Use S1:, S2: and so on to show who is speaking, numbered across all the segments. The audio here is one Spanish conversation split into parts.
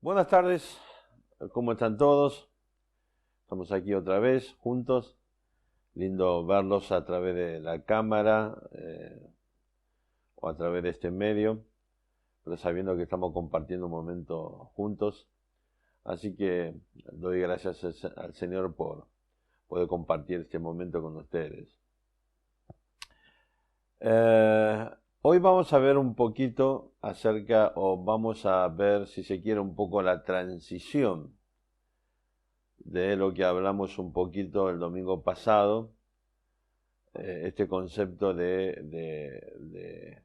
S1: Buenas tardes, ¿cómo están todos? Estamos aquí otra vez, juntos. Lindo verlos a través de la cámara o a través de este medio, pero sabiendo que estamos compartiendo un momento juntos. Así que doy gracias al Señor por poder compartir este momento con ustedes. Hoy vamos a ver un poquito acerca, o vamos a ver, si se quiere, un poco la transición de lo que hablamos un poquito el domingo pasado, este concepto de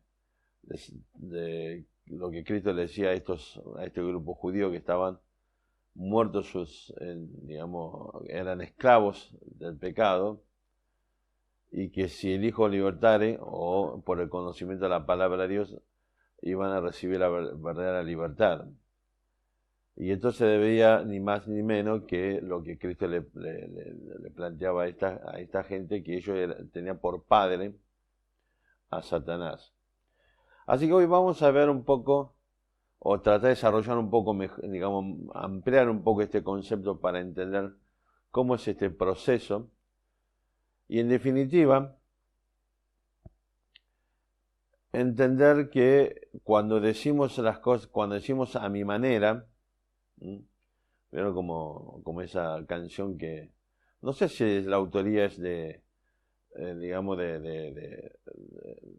S1: lo que Cristo le decía a este grupo judío que estaban muertos, digamos, eran esclavos del pecado, y que si el Hijo libertare, o por el conocimiento de la palabra de Dios, iban a recibir la verdadera libertad. Y entonces debía ni más ni menos que lo que Cristo le planteaba a esta gente, que ellos tenían por padre a Satanás. Así que hoy vamos a ver un poco, o tratar de desarrollar un poco, digamos, ampliar un poco este concepto para entender cómo es este proceso. Y en definitiva, entender que cuando decimos las cosas, cuando decimos a mi manera, vieron como esa canción que, no sé si la autoría es digamos,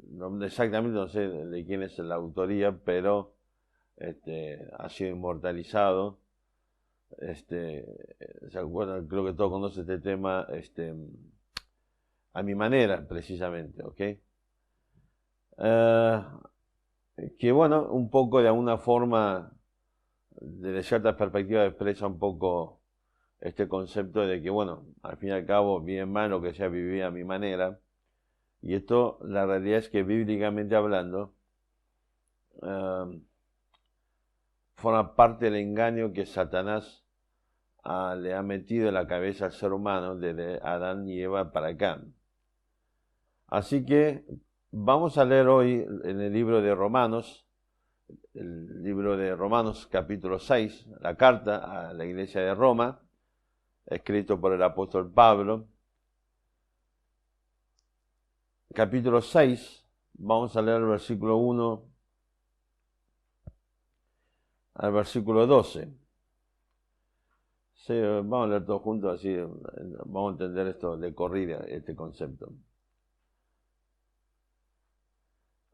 S1: no, exactamente no sé de quién es la autoría, pero ha sido inmortalizado. ¿Se acuerdan? Creo que todos conocen este tema, a mi manera, precisamente, ¿ok? Que bueno, un poco de alguna forma, desde cierta perspectiva, expresa un poco este concepto de que, bueno, al fin y al cabo, bien mal lo que sea, vivía a mi manera. Y esto, la realidad es que bíblicamente hablando, forma parte del engaño que Satanás le ha metido en la cabeza al ser humano desde Adán y Eva para acá. Así que vamos a leer hoy en el libro de Romanos, capítulo 6, la carta a la iglesia de Roma, escrito por el apóstol Pablo. Capítulo 6, vamos a leer el versículo 1 al versículo 12. Sí, vamos a leer todos juntos, así vamos a entender esto de corrida, este concepto.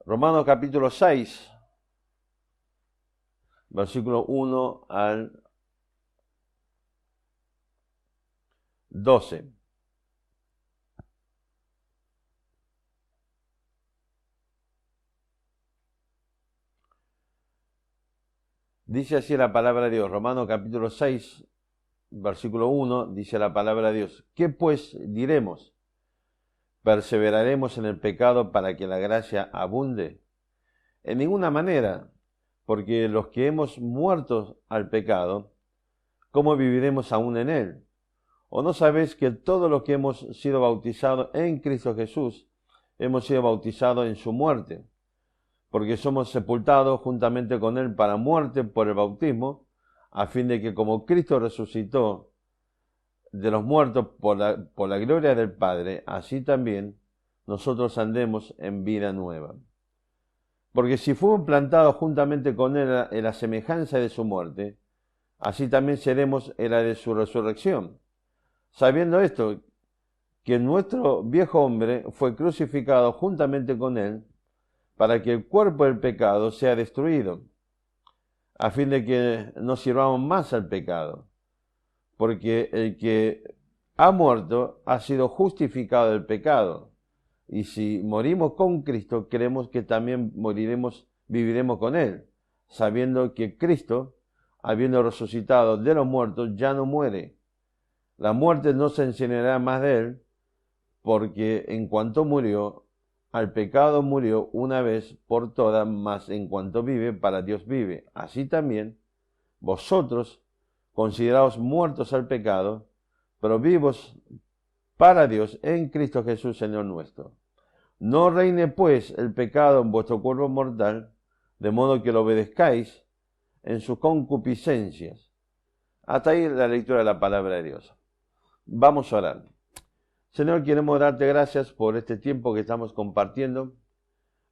S1: Romanos capítulo 6, versículo 1 al 12. Dice así la palabra de Dios. Romanos capítulo 6, versículo 1, dice la palabra de Dios. ¿Qué pues diremos? ¿Perseveraremos en el pecado para que la gracia abunde? En ninguna manera, porque los que hemos muerto al pecado, ¿cómo viviremos aún en él? ¿O no sabéis que todos los que hemos sido bautizados en Cristo Jesús, hemos sido bautizados en su muerte? Porque somos sepultados juntamente con él para muerte por el bautismo, a fin de que como Cristo resucitó de los muertos por la gloria del Padre, así también nosotros andemos en vida nueva. Porque si fuimos plantados juntamente con él en la semejanza de su muerte, así también seremos en la de su resurrección. Sabiendo esto, que nuestro viejo hombre fue crucificado juntamente con él, para que el cuerpo del pecado sea destruido, a fin de que no sirvamos más al pecado. Porque el que ha muerto ha sido justificado del pecado. Y si morimos con Cristo, creemos que también viviremos con él, sabiendo que Cristo, habiendo resucitado de los muertos, ya no muere. La muerte no se enseñará más de él, porque en cuanto murió, al pecado murió una vez por todas, mas en cuanto vive, para Dios vive. Así también, vosotros, consideraos muertos al pecado, pero vivos para Dios en Cristo Jesús, Señor nuestro. No reine pues el pecado en vuestro cuerpo mortal, de modo que lo obedezcáis en sus concupiscencias. Hasta ahí la lectura de la palabra de Dios. Vamos a orar. Señor, queremos darte gracias por este tiempo que estamos compartiendo,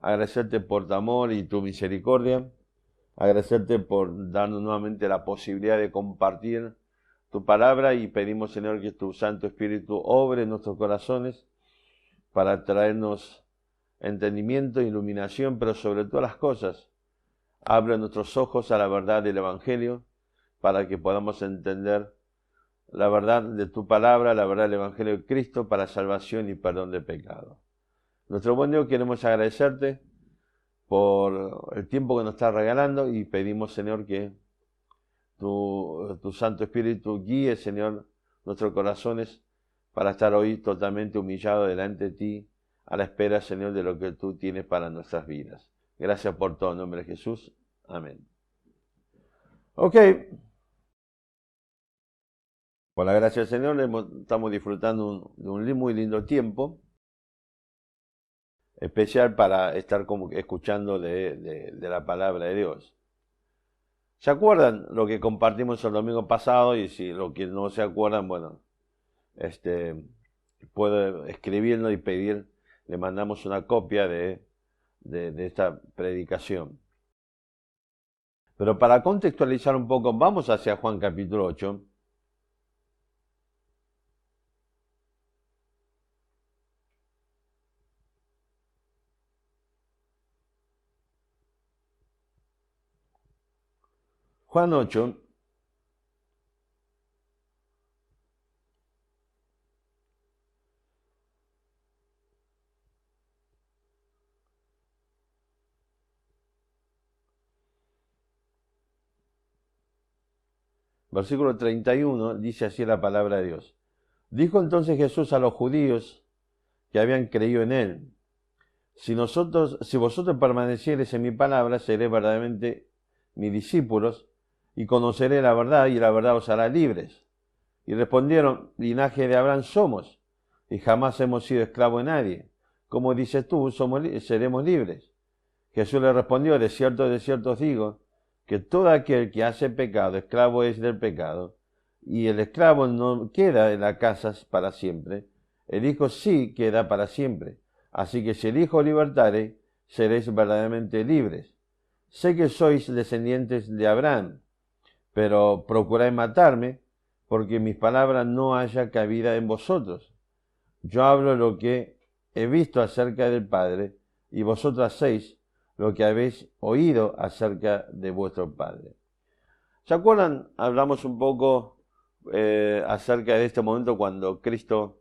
S1: agradecerte por tu amor y tu misericordia, agradecerte por darnos nuevamente la posibilidad de compartir tu palabra y pedimos, Señor, que tu Santo Espíritu obre en nuestros corazones para traernos entendimiento, iluminación, pero sobre todas las cosas, abre nuestros ojos a la verdad del Evangelio para que podamos entender la verdad de tu palabra, la verdad del Evangelio de Cristo para salvación y perdón de pecado. Nuestro buen Dios, queremos agradecerte por el tiempo que nos estás regalando y pedimos, Señor, que tu Santo Espíritu guíe, Señor, nuestros corazones para estar hoy totalmente humillados delante de ti, a la espera, Señor, de lo que tú tienes para nuestras vidas. Gracias por todo, en nombre de Jesús. Amén. Ok. Por la gracia del Señor estamos disfrutando de un muy lindo tiempo, especial para estar escuchando de la palabra de Dios. ¿Se acuerdan lo que compartimos el domingo pasado? Y si lo que no se acuerdan, bueno, puede escribirnos y pedir, le mandamos una copia de esta predicación. Pero para contextualizar un poco, vamos hacia Juan capítulo 8. Juan 8, versículo 31, dice así la palabra de Dios. Dijo entonces Jesús a los judíos que habían creído en él: si vosotros permaneciereis en mi palabra, seréis verdaderamente mis discípulos, y conoceré la verdad, y la verdad os hará libres. Y respondieron: linaje de Abraham somos, y jamás hemos sido esclavos de nadie. Como dices tú, seremos libres. Jesús le respondió: de cierto os digo, que todo aquel que hace pecado, esclavo es del pecado, y el esclavo no queda en la casa para siempre, el Hijo sí queda para siempre. Así que si el Hijo libertare, seréis verdaderamente libres. Sé que sois descendientes de Abraham, pero procuráis matarme, porque mis palabras no haya cabida en vosotros. Yo hablo lo que he visto acerca del Padre, y vosotros hacéis lo que habéis oído acerca de vuestro Padre. ¿Se acuerdan? Hablamos un poco acerca de este momento cuando Cristo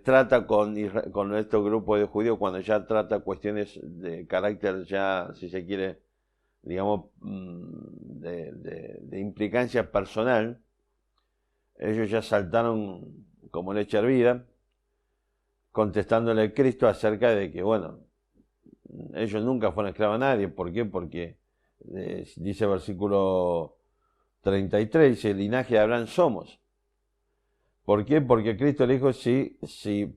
S1: trata con este grupo de judíos, cuando ya trata cuestiones de carácter ya, si se quiere, digamos, de implicancia personal. Ellos ya saltaron como leche hervida, contestándole a Cristo acerca de que, bueno, ellos nunca fueron esclavos a nadie. ¿Por qué? Porque dice el versículo 33, dice: el linaje de Abraham somos. ¿Por qué? Porque Cristo le dijo: si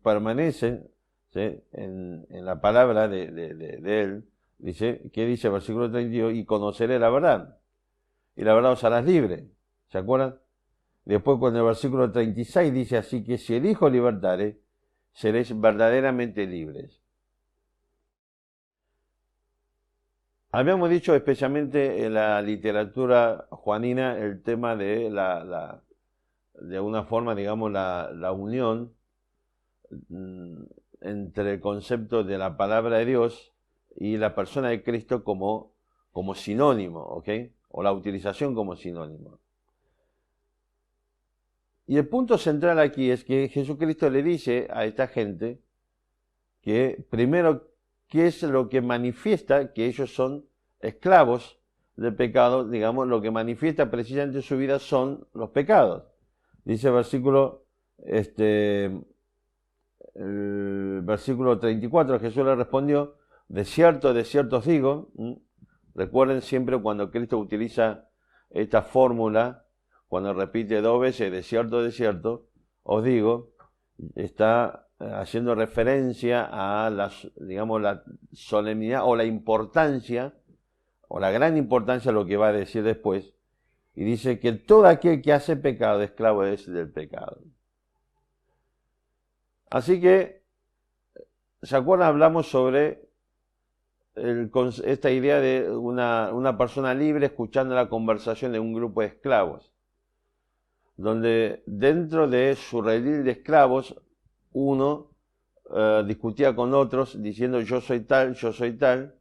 S1: permanecen, ¿sí?, en la palabra de Él, dice, ¿qué dice el versículo 32? Y conoceré la verdad, y la verdad os hará libre. ¿Se acuerdan? Después, cuando el versículo 36 dice así: que si el Hijo libertare, seréis verdaderamente libres. Habíamos dicho, especialmente en la literatura juanina, el tema de de alguna forma, digamos, la unión entre el concepto de la palabra de Dios y la persona de Cristo como sinónimo, ¿ok? O la utilización como sinónimo. Y el punto central aquí es que Jesucristo le dice a esta gente que primero, ¿qué es lo que manifiesta que ellos son esclavos del pecado? Digamos, lo que manifiesta precisamente su vida son los pecados. Dice el versículo 34, Jesús le respondió: de cierto os digo. Recuerden siempre cuando Cristo utiliza esta fórmula, cuando repite dos veces de cierto os digo, está haciendo referencia a la solemnidad o la importancia o la gran importancia de lo que va a decir después, y dice que todo aquel que hace pecado, esclavo es del pecado. Así que, ¿se acuerdan? Hablamos sobre esta idea de una persona libre escuchando la conversación de un grupo de esclavos, donde dentro de su redil de esclavos, uno discutía con otros diciendo yo soy tal,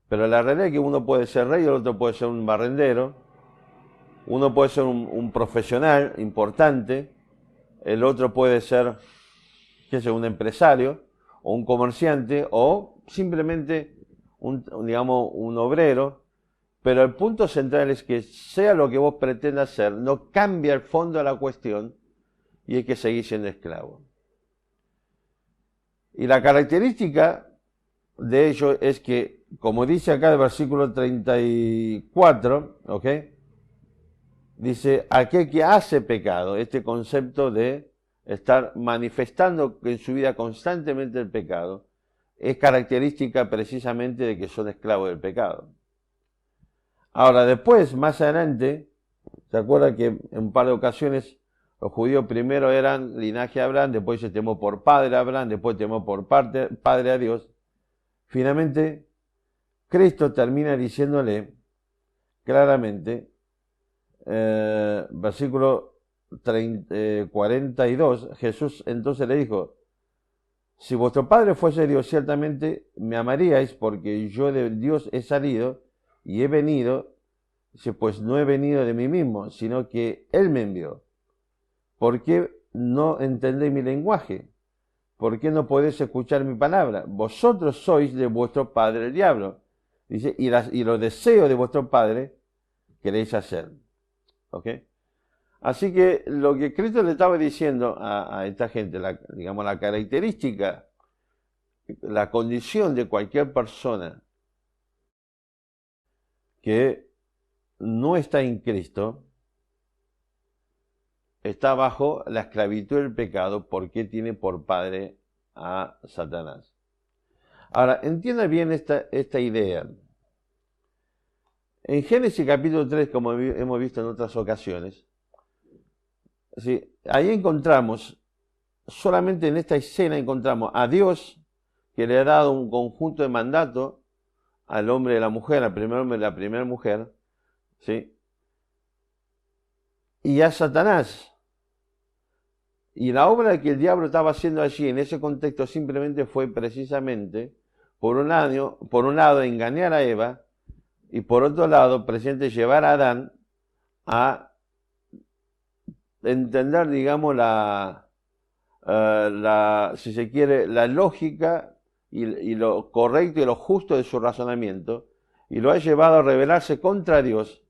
S1: pero la realidad es que uno puede ser rey y el otro puede ser un barrendero, uno puede ser un profesional importante, el otro puede ser, qué sé, un empresario o un comerciante o simplemente digamos, un obrero, pero el punto central es que sea lo que vos pretendas ser, no cambia el fondo de la cuestión y hay que seguir siendo esclavo. Y la característica de ello es que, como dice acá el versículo 34, ¿ok? Dice, aquel que hace pecado, este concepto de estar manifestando en su vida constantemente el pecado, es característica precisamente de que son esclavos del pecado. Ahora, después, más adelante, ¿se acuerdan que en un par de ocasiones los judíos primero eran linaje de Abraham, después se temó por padre a Abraham, después temó por padre a Dios? Finalmente, Cristo termina diciéndole claramente, versículo 42, Jesús entonces le dijo, si vuestro Padre fuese Dios, ciertamente me amaríais, porque yo de Dios he salido y he venido, pues no he venido de mí mismo, sino que Él me envió. ¿Por qué no entendéis mi lenguaje? ¿Por qué no podéis escuchar mi palabra? Vosotros sois de vuestro padre el diablo. Dice, y los deseos de vuestro padre queréis hacer. ¿Ok? Así que lo que Cristo le estaba diciendo a esta gente, digamos, la característica, la condición de cualquier persona que no está en Cristo, está bajo la esclavitud del pecado porque tiene por padre a Satanás. Ahora, entienda bien esta idea. En Génesis capítulo 3, como hemos visto en otras ocasiones, ¿sí? Ahí encontramos, solamente en esta escena encontramos a Dios que le ha dado un conjunto de mandatos al hombre y a la mujer, al primer hombre y a la primera mujer, ¿sí? Y a Satanás. Y la obra que el diablo estaba haciendo allí, en ese contexto, simplemente fue precisamente, por un lado, engañar a Eva, y por otro lado, presente llevar a Adán a entender, digamos, si se quiere, la lógica y lo correcto y lo justo de su razonamiento, y lo ha llevado a rebelarse contra Dios,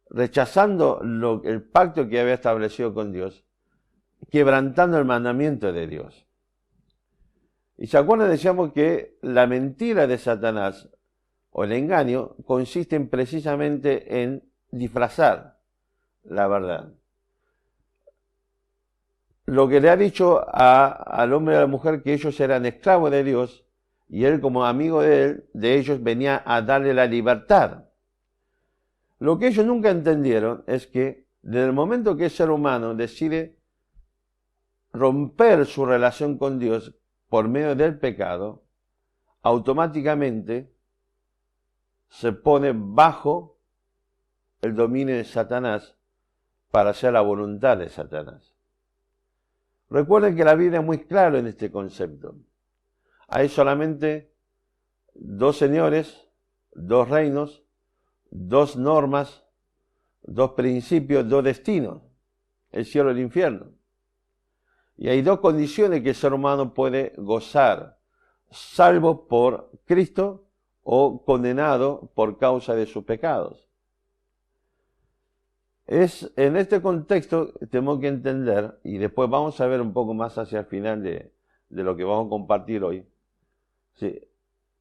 S1: rechazando el pacto que había establecido con Dios, quebrantando el mandamiento de Dios. Y se acuerdan, decíamos que la mentira de Satanás, o el engaño, consiste precisamente en disfrazar la verdad. Lo que le ha dicho al hombre y a la mujer que ellos eran esclavos de Dios, y él como amigo de ellos venía a darle la libertad. Lo que ellos nunca entendieron es que desde el momento que el ser humano decide romper su relación con Dios por medio del pecado, automáticamente se pone bajo el dominio de Satanás para hacer la voluntad de Satanás. Recuerden que la Biblia es muy clara en este concepto. Hay solamente dos señores, dos reinos, dos normas, dos principios, dos destinos, el cielo y el infierno. Y hay dos condiciones que el ser humano puede gozar, salvo por Cristo o condenado por causa de sus pecados. Es en este contexto que tenemos que entender, y después vamos a ver un poco más hacia el final de lo que vamos a compartir hoy, ¿sí?,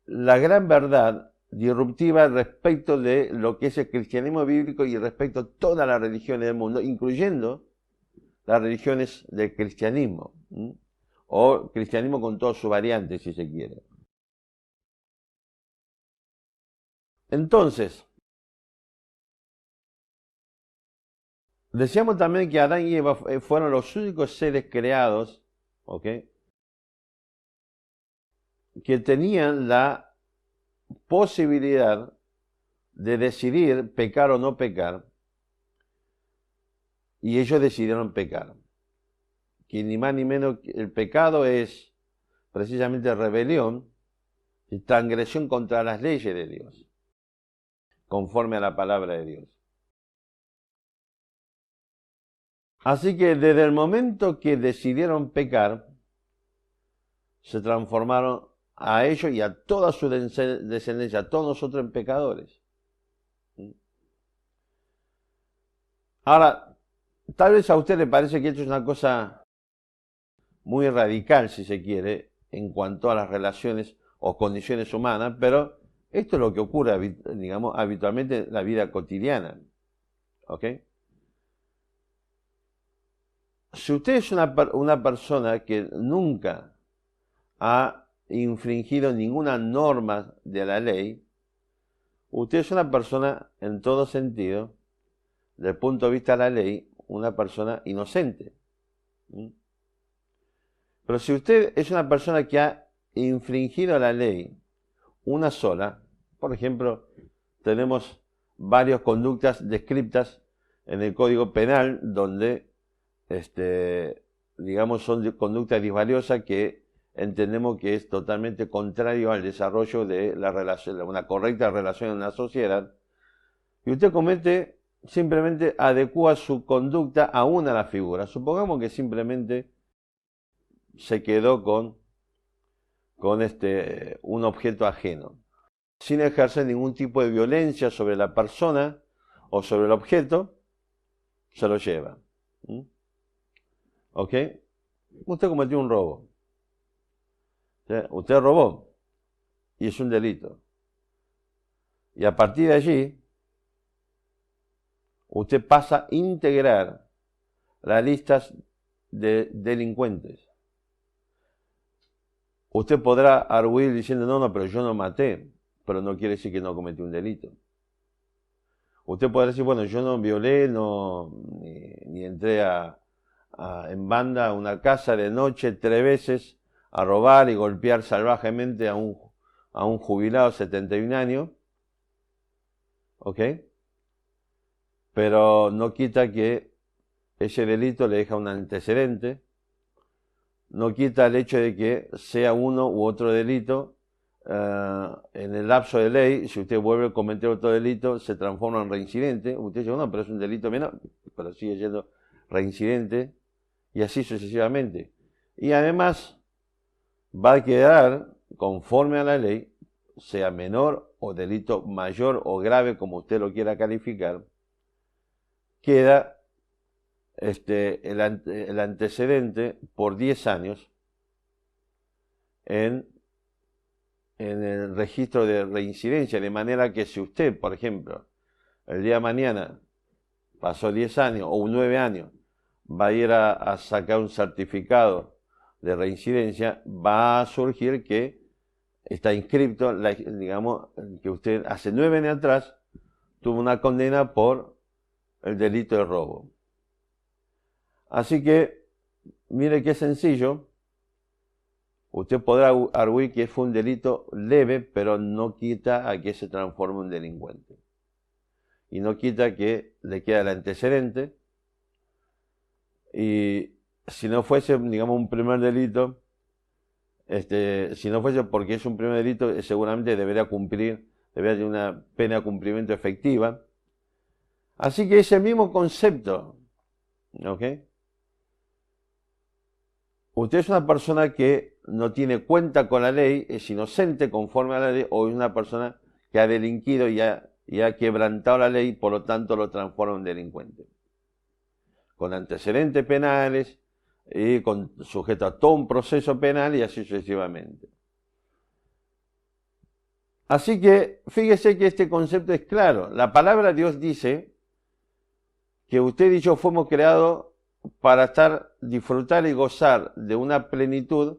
S1: la gran verdad disruptiva respecto de lo que es el cristianismo bíblico y respecto a todas las religiones del mundo, incluyendo las religiones del cristianismo, o cristianismo con todas sus variantes, si se quiere. Entonces, decíamos también que Adán y Eva fueron los únicos seres creados, ¿ok?, que tenían la posibilidad de decidir pecar o no pecar, y ellos decidieron pecar. Que ni más ni menos el pecado es precisamente rebelión y transgresión contra las leyes de Dios, conforme a la palabra de Dios. Así que desde el momento que decidieron pecar, se transformaron a ellos y a toda su descendencia, a todos nosotros, en pecadores. Ahora, tal vez a usted le parece que esto es una cosa muy radical, si se quiere, en cuanto a las relaciones o condiciones humanas, pero esto es lo que ocurre, digamos, habitualmente en la vida cotidiana. ¿Ok? Si usted es una persona que nunca ha infringido ninguna norma de la ley, usted es una persona, en todo sentido, desde el punto de vista de la ley, una persona inocente. Pero si usted es una persona que ha infringido la ley una sola, por ejemplo, tenemos varias conductas descritas en el Código Penal donde, digamos, son conductas disvaliosas que entendemos que es totalmente contrario al desarrollo de la relación, una correcta relación en una sociedad, y usted comete, simplemente adecua su conducta a una de las figuras. Supongamos que simplemente se quedó con un objeto ajeno, sin ejercer ningún tipo de violencia sobre la persona o sobre el objeto, se lo lleva. ¿Ok? Usted cometió un robo. Usted robó y es un delito. Y a partir de allí, usted pasa a integrar las listas de delincuentes. Usted podrá arguir diciendo, no, pero yo no maté, pero no quiere decir que no cometí un delito. Usted podrá decir, bueno, yo no violé, ni entré en banda a una casa de noche 3 veces a robar y golpear salvajemente a un jubilado de 71 años, ¿ok? Pero no quita que ese delito le deja un antecedente, no quita el hecho de que sea uno u otro delito, en el lapso de ley, si usted vuelve a cometer otro delito, se transforma en reincidente. Usted dice, no, pero es un delito menor, pero sigue siendo reincidente, y así sucesivamente. Y además va a quedar, conforme a la ley, sea menor o delito mayor o grave, como usted lo quiera calificar, queda el antecedente por 10 años en el registro de reincidencia, de manera que si usted, por ejemplo, el día de mañana pasó 10 años o 9 años, va a ir a sacar un certificado de reincidencia, va a surgir que está inscripto, digamos, que usted hace 9 años atrás tuvo una condena por el delito de robo. Así que, mire qué sencillo. Usted podrá arguir que fue un delito leve, pero no quita a que se transforme en un delincuente. Y no quita que le queda el antecedente. Y si no fuese, digamos, un primer delito, si no fuese porque es un primer delito, seguramente debería tener una pena de cumplimiento efectiva. Así que es el mismo concepto, ¿ok? Usted es una persona que no tiene cuenta con la ley, es inocente conforme a la ley, o es una persona que ha delinquido y ha quebrantado la ley, por lo tanto lo transforma en delincuente. Con antecedentes penales y sujeto a todo un proceso penal y así sucesivamente. Así que fíjese que este concepto es claro. La palabra de Dios dice que usted y yo fuimos creados para disfrutar y gozar de una plenitud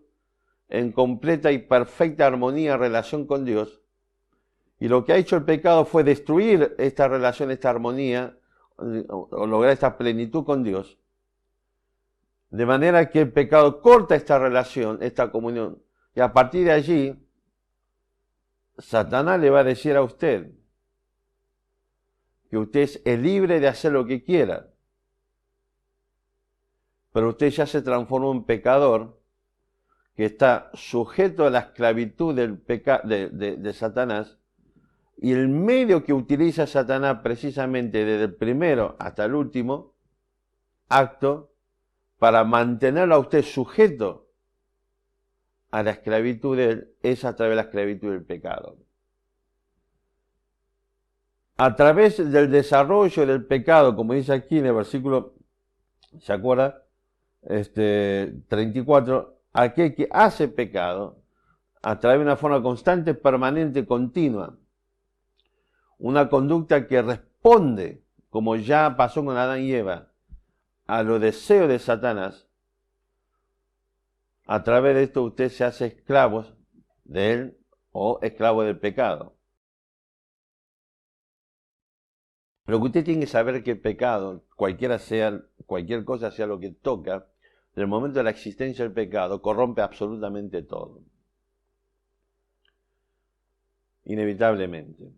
S1: en completa y perfecta armonía en relación con Dios, Y lo que ha hecho el pecado fue destruir esta relación, esta armonía, o lograr esta plenitud con Dios. De manera que el pecado corta esta relación, esta comunión. Y a partir de allí, Satanás le va a decir a usted que usted es libre de hacer lo que quiera. Pero usted ya se transformó en un pecador que está sujeto a la esclavitud de Satanás. Y el medio que utiliza Satanás precisamente desde el primero hasta el último acto para mantenerlo a usted sujeto a la esclavitud de él es a través de la esclavitud del pecado. A través del desarrollo del pecado, como dice aquí en el versículo, ¿se acuerda? 34, aquel que hace pecado a través de una forma constante, permanente, continua. Una conducta que responde, como ya pasó con Adán y Eva, a los deseos de Satanás. A través de esto usted se hace esclavo de él o esclavo del pecado. Lo que usted tiene que saber es que el pecado, cualquier cosa sea lo que toca, en el momento de la existencia del pecado, corrompe absolutamente todo. Inevitablemente.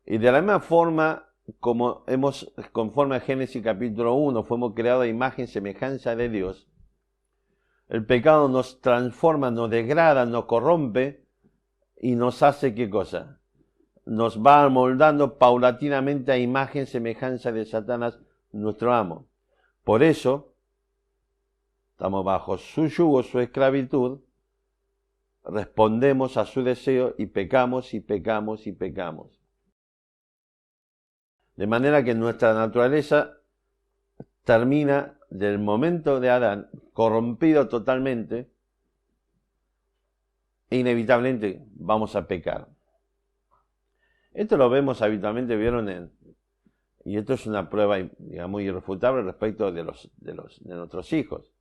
S1: Y de la misma forma, conforme a Génesis capítulo 1, fuimos creados a imagen y semejanza de Dios, el pecado nos transforma, nos degrada, nos corrompe y nos hace ¿qué cosa? Nos va moldando paulatinamente a imagen y semejanza de Satanás, nuestro amo. Por eso, estamos bajo su yugo, su esclavitud, respondemos a su deseo y pecamos y pecamos y pecamos. De manera que nuestra naturaleza termina del momento de Adán, corrompido totalmente, e inevitablemente vamos a pecar. Esto lo vemos habitualmente, y esto es una prueba, digamos, irrefutable respecto de nuestros hijos,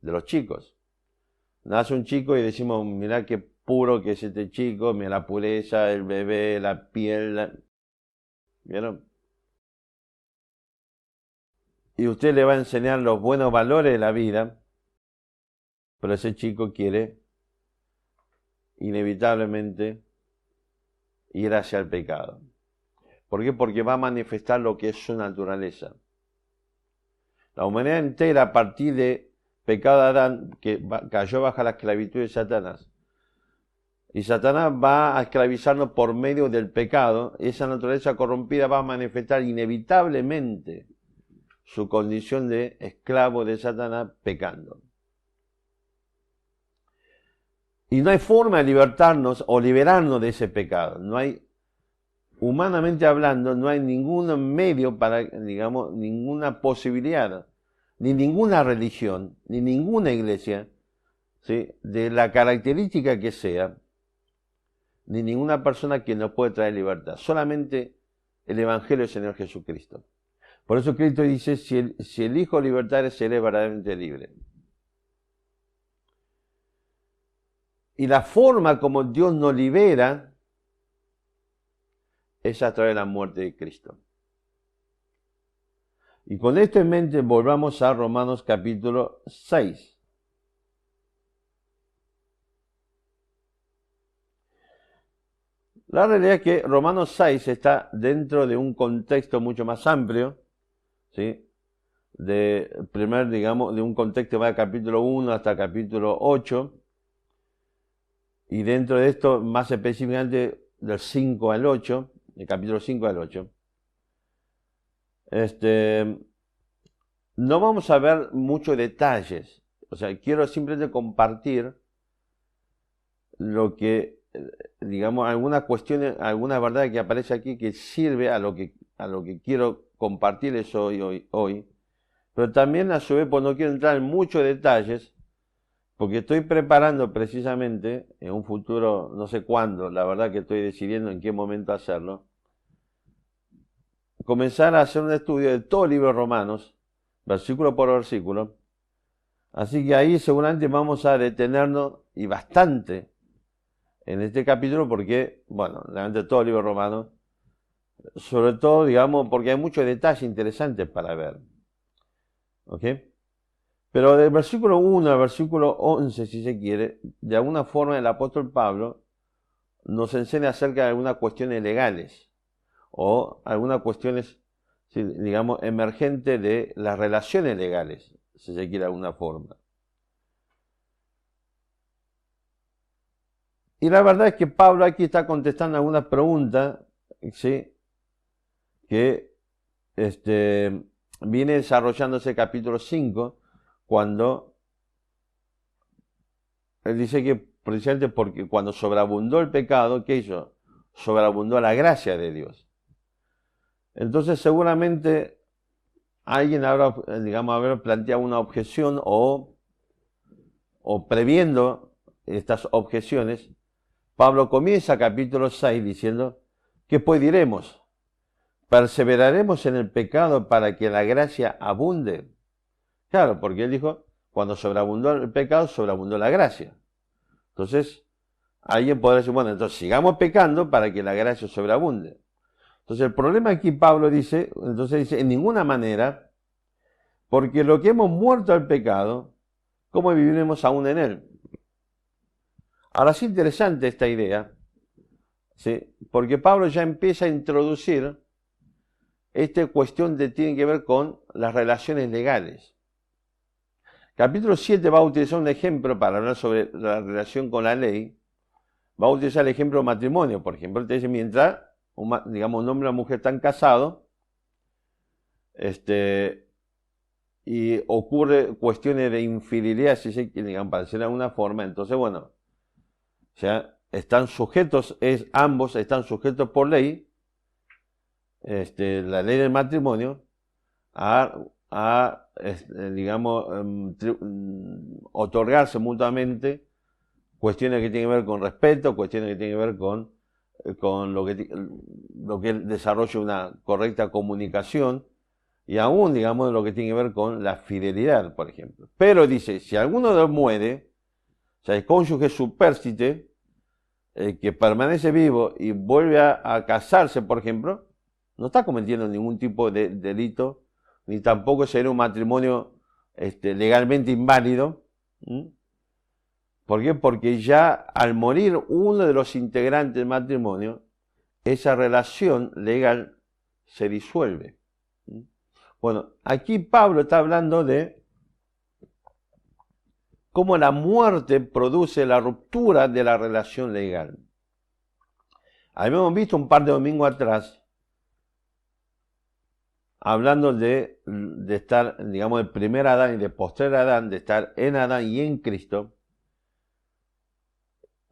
S1: de los chicos. Nace un chico y decimos, mirá qué puro que es este chico, mira la pureza, el bebé, la piel, ¿vieron? Y usted le va a enseñar los buenos valores de la vida, pero ese chico quiere inevitablemente ir hacia el pecado. ¿Por qué? Porque va a manifestar lo que es su naturaleza. La humanidad entera, a partir de pecado de Adán, que cayó bajo la esclavitud de Satanás, y Satanás va a esclavizarnos por medio del pecado, esa naturaleza corrompida va a manifestar inevitablemente su condición de esclavo de Satanás pecando. Y no hay forma de libertarnos o liberarnos de ese pecado. No hay, humanamente hablando, no hay ningún medio para, digamos, ninguna posibilidad, ni ninguna religión, ni ninguna iglesia, ¿sí?, de la característica que sea, ni ninguna persona que nos puede traer libertad. Solamente el Evangelio del Señor Jesucristo. Por eso Cristo dice, si el Hijo libertare, seré verdaderamente libre. Y la forma como Dios nos libera es a través de la muerte de Cristo. Y con esto en mente volvamos a Romanos capítulo 6. La realidad es que Romanos 6 está dentro de un contexto mucho más amplio, ¿sí? De un contexto que va de capítulo 1 hasta capítulo 8. Y dentro de esto, más específicamente del 5 al 8, del capítulo 5 al 8, no vamos a ver muchos detalles. O sea, quiero simplemente compartir lo que, digamos, algunas cuestiones, alguna verdad que aparece aquí que sirve a lo que quiero compartirles hoy. Pero también a su vez, pues no quiero entrar en muchos detalles, porque estoy preparando precisamente, en un futuro, no sé cuándo, la verdad que estoy decidiendo en qué momento hacerlo, comenzar a hacer un estudio de todo el libro de Romanos, versículo por versículo. Así que ahí seguramente vamos a detenernos, y bastante, en este capítulo porque, bueno, realmente todo el libro romano, sobre todo, digamos, porque hay muchos detalles interesantes para ver. ¿Ok? Pero del versículo 1 al versículo 11, si se quiere, de alguna forma el apóstol Pablo nos enseña acerca de algunas cuestiones legales o algunas cuestiones, digamos, emergentes de las relaciones legales, si se quiere de alguna forma. Y la verdad es que Pablo aquí está contestando algunas preguntas, ¿sí?, que viene desarrollándose capítulo 5, cuando él dice que precisamente porque cuando sobreabundó el pecado, ¿qué hizo? Sobreabundó la gracia de Dios. Entonces seguramente alguien habrá, digamos, haber planteado una objeción o previendo estas objeciones, Pablo comienza capítulo 6 diciendo, ¿qué pues diremos? ¿Perseveraremos en el pecado para que la gracia abunde? Claro, porque él dijo, cuando sobreabundó el pecado, sobreabundó la gracia. Entonces, alguien podrá decir, bueno, entonces sigamos pecando para que la gracia sobreabunde. Entonces, el problema aquí Pablo dice, en ninguna manera, porque lo que hemos muerto al pecado, ¿cómo viviremos aún en él? Ahora es interesante esta idea, ¿sí?, porque Pablo ya empieza a introducir esta cuestión que tiene que ver con las relaciones legales. Capítulo 7 va a utilizar un ejemplo para hablar sobre la relación con la ley. Va a utilizar el ejemplo del matrimonio, por ejemplo. Te dice, mientras, digamos, un hombre y una mujer están casados, y ocurre cuestiones de infidelidad, si se quiere, digamos, para decirlo de alguna forma, entonces, bueno, o sea, ambos están sujetos por ley, la ley del matrimonio, digamos, otorgarse mutuamente cuestiones que tienen que ver con respeto, cuestiones que tienen que ver con lo que desarrolla una correcta comunicación, y aún, digamos, lo que tiene que ver con la fidelidad, por ejemplo. Pero dice, si alguno de los muere, o sea, el cónyuge supérsite, que permanece vivo y vuelve a casarse, por ejemplo, no está cometiendo ningún tipo de delito, ni tampoco sería un matrimonio legalmente inválido. ¿Por qué? Porque ya al morir uno de los integrantes del matrimonio, esa relación legal se disuelve. Bueno, aquí Pablo está hablando de cómo la muerte produce la ruptura de la relación legal. Habíamos visto un par de domingos atrás, hablando de estar, digamos, del primer Adán y del postrer Adán, de estar en Adán y en Cristo.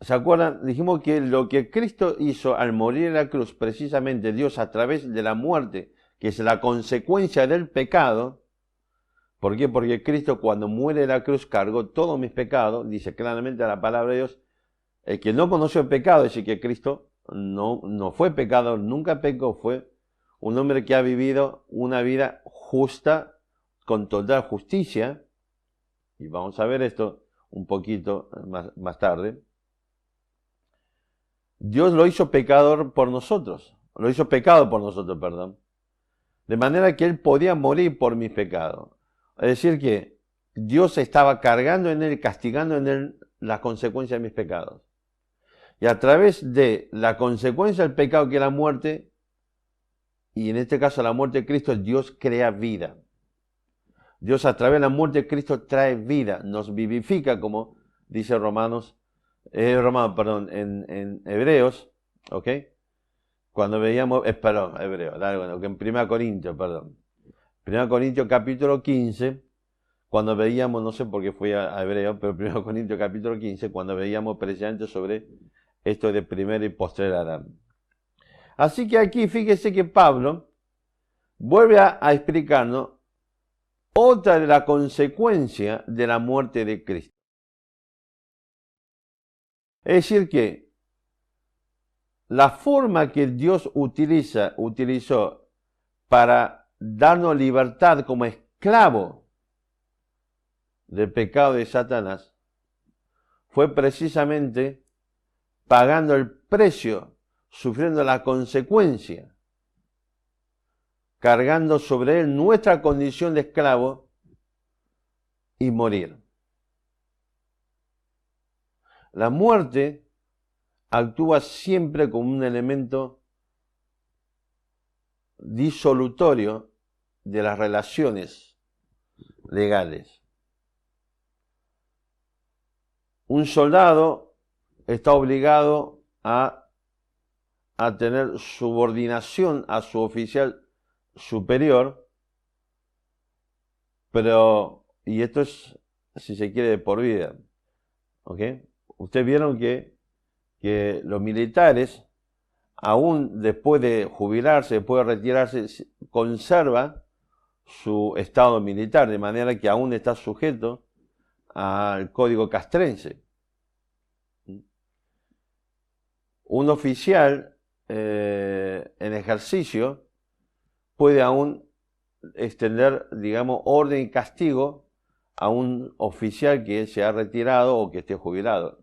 S1: ¿Se acuerdan? Dijimos que lo que Cristo hizo al morir en la cruz, precisamente Dios a través de la muerte, que es la consecuencia del pecado. ¿Por qué? Porque Cristo cuando muere en la cruz cargó todos mis pecados, dice claramente la palabra de Dios. El que no conoció el pecado, dice que Cristo no fue pecador, nunca pecó, fue un hombre que ha vivido una vida justa, con total justicia, y vamos a ver esto un poquito más tarde. Dios lo hizo pecador por nosotros, lo hizo pecado por nosotros, perdón, de manera que Él podía morir por mis pecados. Es decir que Dios estaba cargando en Él, castigando en Él las consecuencias de mis pecados. Y a través de la consecuencia del pecado, que es la muerte, y en este caso la muerte de Cristo, Dios crea vida. Dios a través de la muerte de Cristo trae vida, nos vivifica, como dice en Hebreos, ¿ok? Cuando veíamos, Hebreos, bueno, que en 1 Corintios, 1 Corintios capítulo 15, cuando veíamos, no sé por qué fui a Hebreos, pero 1 Corintios capítulo 15, cuando veíamos precisamente sobre esto de primer y postrer Adán. Así que aquí fíjese que Pablo vuelve a explicarnos otra de las consecuencias de la muerte de Cristo. Es decir que la forma que Dios utilizó para darnos libertad como esclavo del pecado de Satanás fue precisamente pagando el precio, sufriendo la consecuencia, cargando sobre él nuestra condición de esclavo y morir. La muerte actúa siempre como un elemento disolutorio de las relaciones legales. Un soldado está obligado a tener subordinación a su oficial superior, pero, y esto es, si se quiere, de por vida, ¿ok? Ustedes vieron que los militares, aún después de jubilarse, después de retirarse, conservan su estado militar, de manera que aún está sujeto al código castrense. Un oficial en ejercicio puede aún extender, digamos, orden y castigo a un oficial que se ha retirado o que esté jubilado.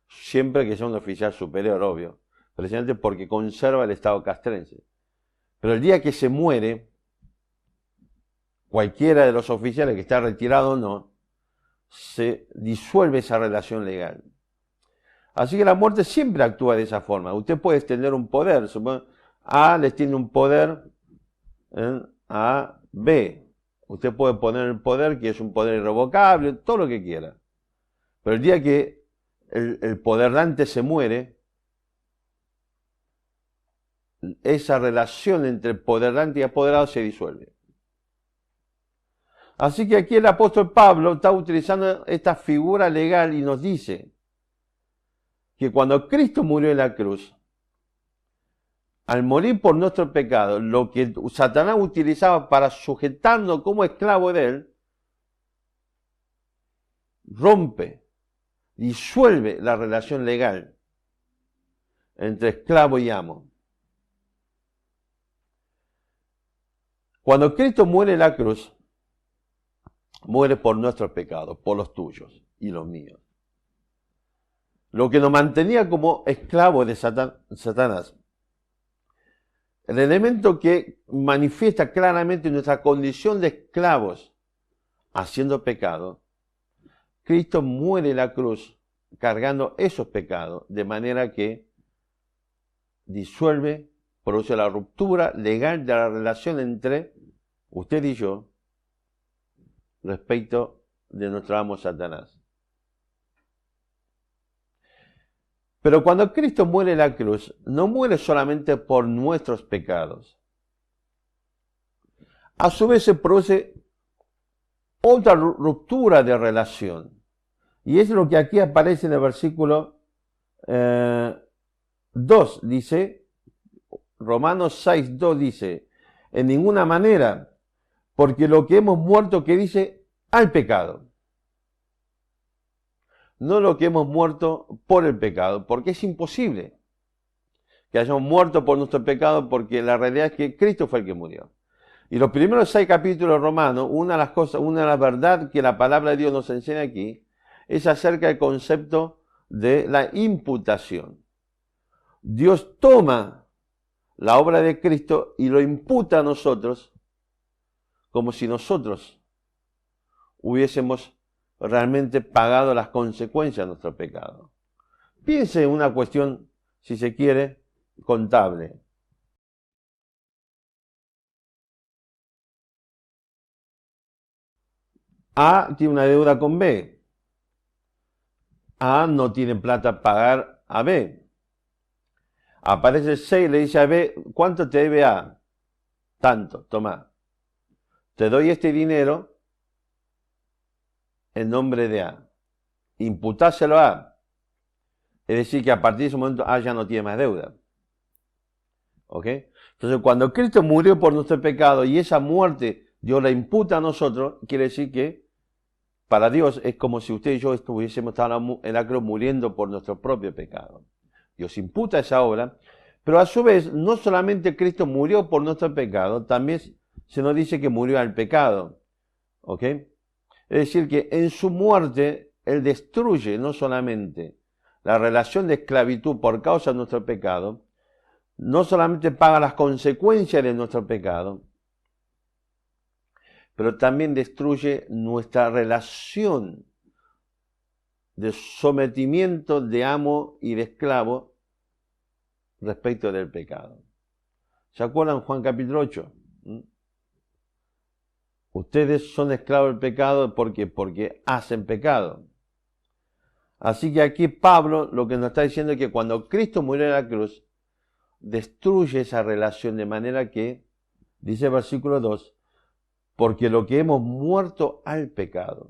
S1: Siempre que sea un oficial superior, obvio. Precisamente porque conserva el estado castrense. Pero el día que se muere, cualquiera de los oficiales que está retirado o no, se disuelve esa relación legal. Así que la muerte siempre actúa de esa forma. Usted puede extender un poder. A le extiende un poder a B. Usted puede poner el poder, que es un poder irrevocable, todo lo que quiera. Pero el día que el poderante se muere, esa relación entre poderante y apoderado se disuelve. Así que aquí el apóstol Pablo está utilizando esta figura legal y nos dice que cuando Cristo murió en la cruz, al morir por nuestro pecado, lo que Satanás utilizaba para sujetarnos como esclavo de él, rompe, disuelve la relación legal entre esclavo y amo. Cuando Cristo muere en la cruz, muere por nuestros pecados, por los tuyos y los míos. Lo que nos mantenía como esclavos de Satanás. El elemento que manifiesta claramente nuestra condición de esclavos haciendo pecado, Cristo muere en la cruz cargando esos pecados, de manera que disuelve, produce la ruptura legal de la relación entre usted y yo respecto de nuestro amo Satanás. Pero cuando Cristo muere en la cruz, no muere solamente por nuestros pecados. A su vez se produce otra ruptura de relación. Y es lo que aquí aparece en el versículo 2. Dice, Romanos 6, 2 dice, en ninguna manera, porque lo que hemos muerto, que dice, al pecado. No lo que hemos muerto por el pecado, porque es imposible que hayamos muerto por nuestro pecado, porque la realidad es que Cristo fue el que murió. Y los primeros 6 capítulos romanos, una de las verdades que la palabra de Dios nos enseña aquí, es acerca del concepto de la imputación. Dios toma la obra de Cristo y lo imputa a nosotros, como si nosotros hubiésemos realmente pagado las consecuencias de nuestro pecado. Piense en una cuestión, si se quiere, contable. A tiene una deuda con B. A no tiene plata para pagar a B. Aparece C y le dice a B, ¿cuánto te debe A? Tanto, toma. Te doy este dinero en nombre de A. Imputáselo a A. Es decir, que a partir de ese momento A ya no tiene más deuda. ¿Ok? Entonces, cuando Cristo murió por nuestro pecado y esa muerte Dios la imputa a nosotros, quiere decir que para Dios es como si usted y yo estuviésemos en la cruz muriendo por nuestro propio pecado. Dios imputa esa obra, pero a su vez, no solamente Cristo murió por nuestro pecado, también se nos dice que murió al pecado. ¿Ok? Es decir, que en su muerte Él destruye no solamente la relación de esclavitud por causa de nuestro pecado, no solamente paga las consecuencias de nuestro pecado, pero también destruye nuestra relación de sometimiento de amo y de esclavo respecto del pecado. ¿Se acuerdan Juan capítulo 8? Ustedes son esclavos del pecado porque hacen pecado. Así que aquí Pablo lo que nos está diciendo es que cuando Cristo murió en la cruz, destruye esa relación de manera que, dice el versículo 2, porque lo que hemos muerto al pecado.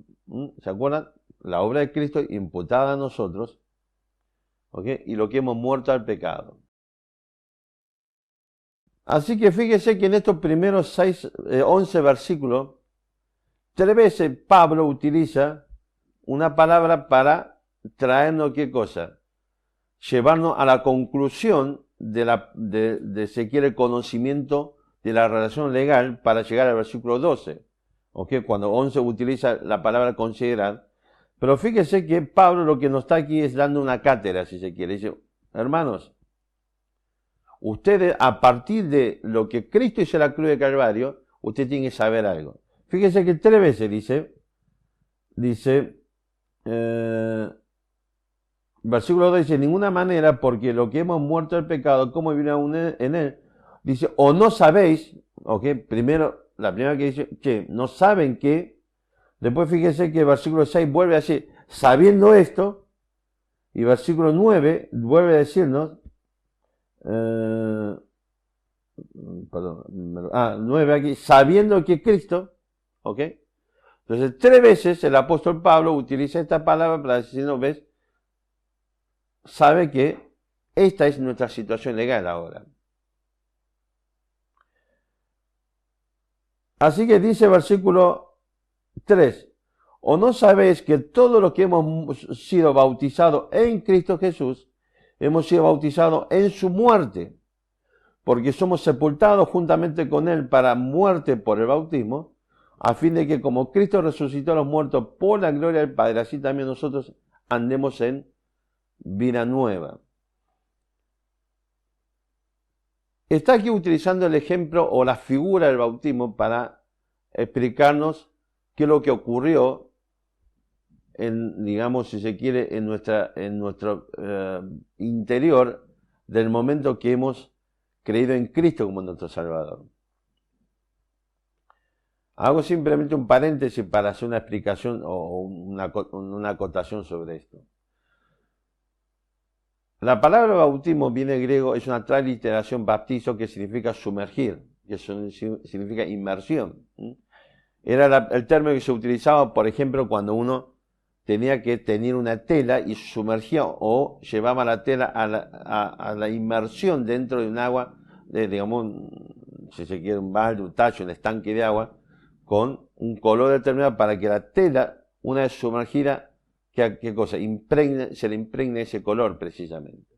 S1: ¿Se acuerdan? La obra de Cristo imputada a nosotros, ¿ok? Y lo que hemos muerto al pecado. Así que fíjese que en estos primeros 11 versículos, 3 veces Pablo utiliza una palabra para traernos ¿qué cosa? Llevarnos a la conclusión de si quiere el conocimiento de la relación legal para llegar al versículo 12. ¿Ok? Cuando 11 utiliza la palabra considerar. Pero fíjese que Pablo lo que nos está aquí es dando una cátedra, si se quiere. Dice, hermanos, ustedes a partir de lo que Cristo hizo en la cruz de Calvario, usted tiene que saber algo. Fíjese que 3 veces dice, versículo 2 dice, de ninguna manera, porque lo que hemos muerto al pecado, ¿cómo viene aún en él? Dice, o no sabéis, ok, primero, la primera que dice, que no saben que, después fíjese que el versículo 6 vuelve a decir, sabiendo esto, y versículo 9 vuelve a decirnos, 9 aquí, sabiendo que Cristo, ok, entonces 3 veces el apóstol Pablo utiliza esta palabra para decirnos, ¿ves? Sabe que esta es nuestra situación legal ahora. Así que dice versículo 3, ¿o no sabéis que todos los que hemos sido bautizados en Cristo Jesús, hemos sido bautizados en su muerte? Porque somos sepultados juntamente con Él para muerte por el bautismo, a fin de que como Cristo resucitó a los muertos por la gloria del Padre, así también nosotros andemos en vida nueva. Está aquí utilizando el ejemplo o la figura del bautismo para explicarnos qué es lo que ocurrió digamos, si se quiere, en nuestro interior del momento que hemos creído en Cristo como nuestro Salvador. Hago simplemente un paréntesis para hacer una explicación o una acotación sobre esto. La palabra bautismo viene del griego, es una transliteración baptizo que significa sumergir, que significa inmersión. Era el término que se utilizaba, por ejemplo, cuando uno tenía que tener una tela y sumergía o llevaba la tela a la inmersión dentro de un agua, digamos, si se quiere un balde, un tacho, un estanque de agua, con un color determinado para que la tela, una vez sumergida, ¿qué cosa? Se le impregne ese color precisamente.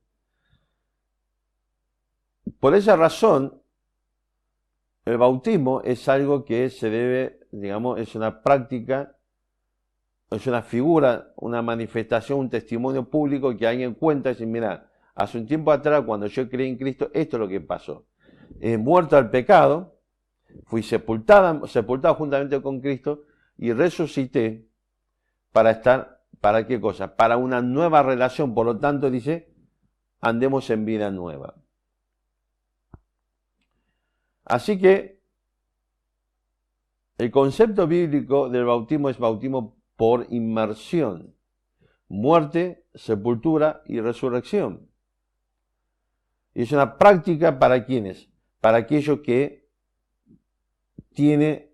S1: Por esa razón, el bautismo es algo que se debe, digamos, es una práctica, es una figura, una manifestación, un testimonio público que alguien cuenta y dice, mira, hace un tiempo atrás cuando yo creí en Cristo, esto es lo que pasó. He muerto al pecado, fui sepultado juntamente con Cristo y resucité ¿para qué cosa? Para una nueva relación, por lo tanto dice, andemos en vida nueva. Así que el concepto bíblico del bautismo es bautismo por inmersión, muerte, sepultura y resurrección. Y es una práctica para quienes, para aquellos que tienen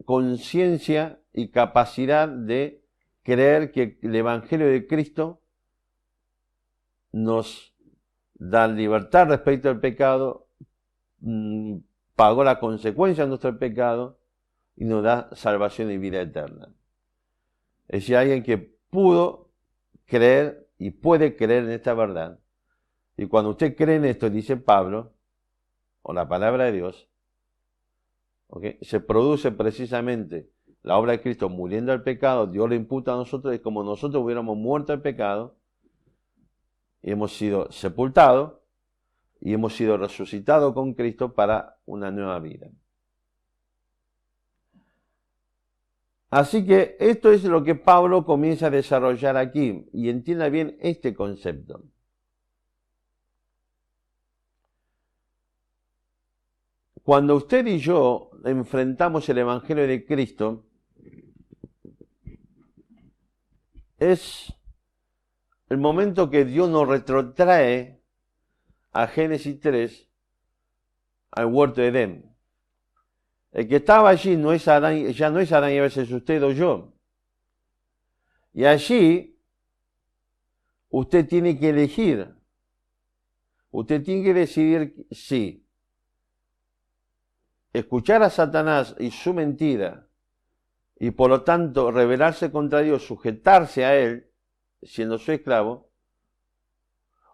S1: conciencia y capacidad de creer que el Evangelio de Cristo nos da libertad respecto al pecado, pagó la consecuencia de nuestro pecado y nos da salvación y vida eterna. Es decir, alguien que pudo creer y puede creer en esta verdad. Y cuando usted cree en esto, dice Pablo, o la palabra de Dios, ¿okay? Se produce precisamente la obra de Cristo muriendo al pecado, Dios le imputa a nosotros, y como nosotros hubiéramos muerto al pecado, hemos sido sepultados y hemos sido resucitados con Cristo para una nueva vida. Así que esto es lo que Pablo comienza a desarrollar aquí, y entienda bien este concepto. Cuando usted y yo enfrentamos el Evangelio de Cristo, es el momento que Dios nos retrotrae a Génesis 3, al huerto de Edén. El que estaba allí no es Adán, ya no es Adán y Eva, es usted o yo. Y allí usted tiene que elegir. Usted tiene que decidir si escuchar a Satanás y su mentira, y por lo tanto rebelarse contra Dios, sujetarse a él, siendo su esclavo,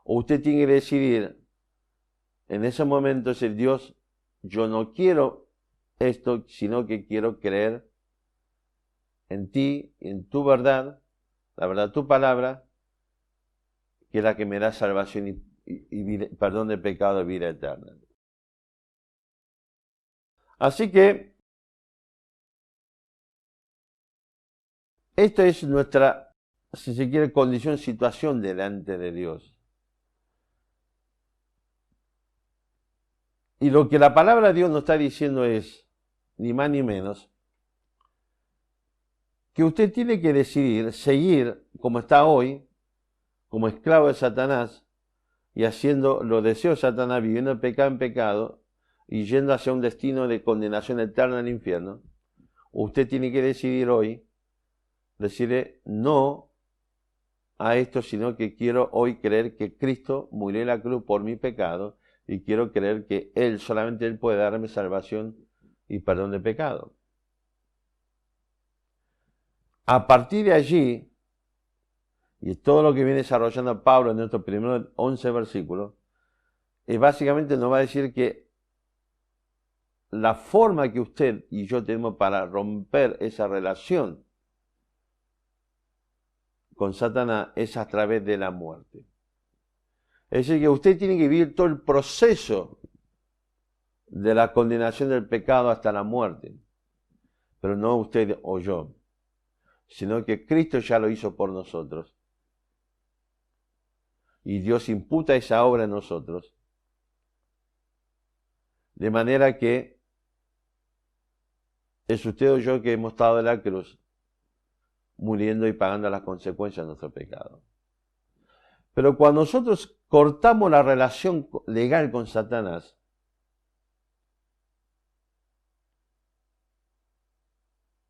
S1: o usted tiene que decidir en ese momento, decir: Dios, yo no quiero esto, sino que quiero creer en ti, en tu verdad, la verdad, tu palabra, que es la que me da salvación y perdón de pecado y vida eterna. Así que esta es nuestra, si se quiere, condición, situación delante de Dios. Y lo que la palabra de Dios nos está diciendo es, ni más ni menos, que usted tiene que decidir seguir como está hoy, como esclavo de Satanás, y haciendo los deseos de Satanás, viviendo de pecado en pecado, y yendo hacia un destino de condenación eterna al infierno. Usted tiene que decidir hoy, decirle no a esto, sino que quiero hoy creer que Cristo murió en la cruz por mi pecado, y quiero creer que Él, solamente Él puede darme salvación y perdón de pecado. A partir de allí, y todo lo que viene desarrollando Pablo en estos primeros 11 versículos, básicamente nos va a decir que la forma que usted y yo tenemos para romper esa relación con Satanás es a través de la muerte. Es decir, que usted tiene que vivir todo el proceso de la condenación del pecado hasta la muerte, pero no usted o yo, sino que Cristo ya lo hizo por nosotros. Y Dios imputa esa obra en nosotros, de manera que es usted o yo que hemos estado en la cruz, muriendo y pagando las consecuencias de nuestro pecado. Pero cuando nosotros cortamos la relación legal con Satanás,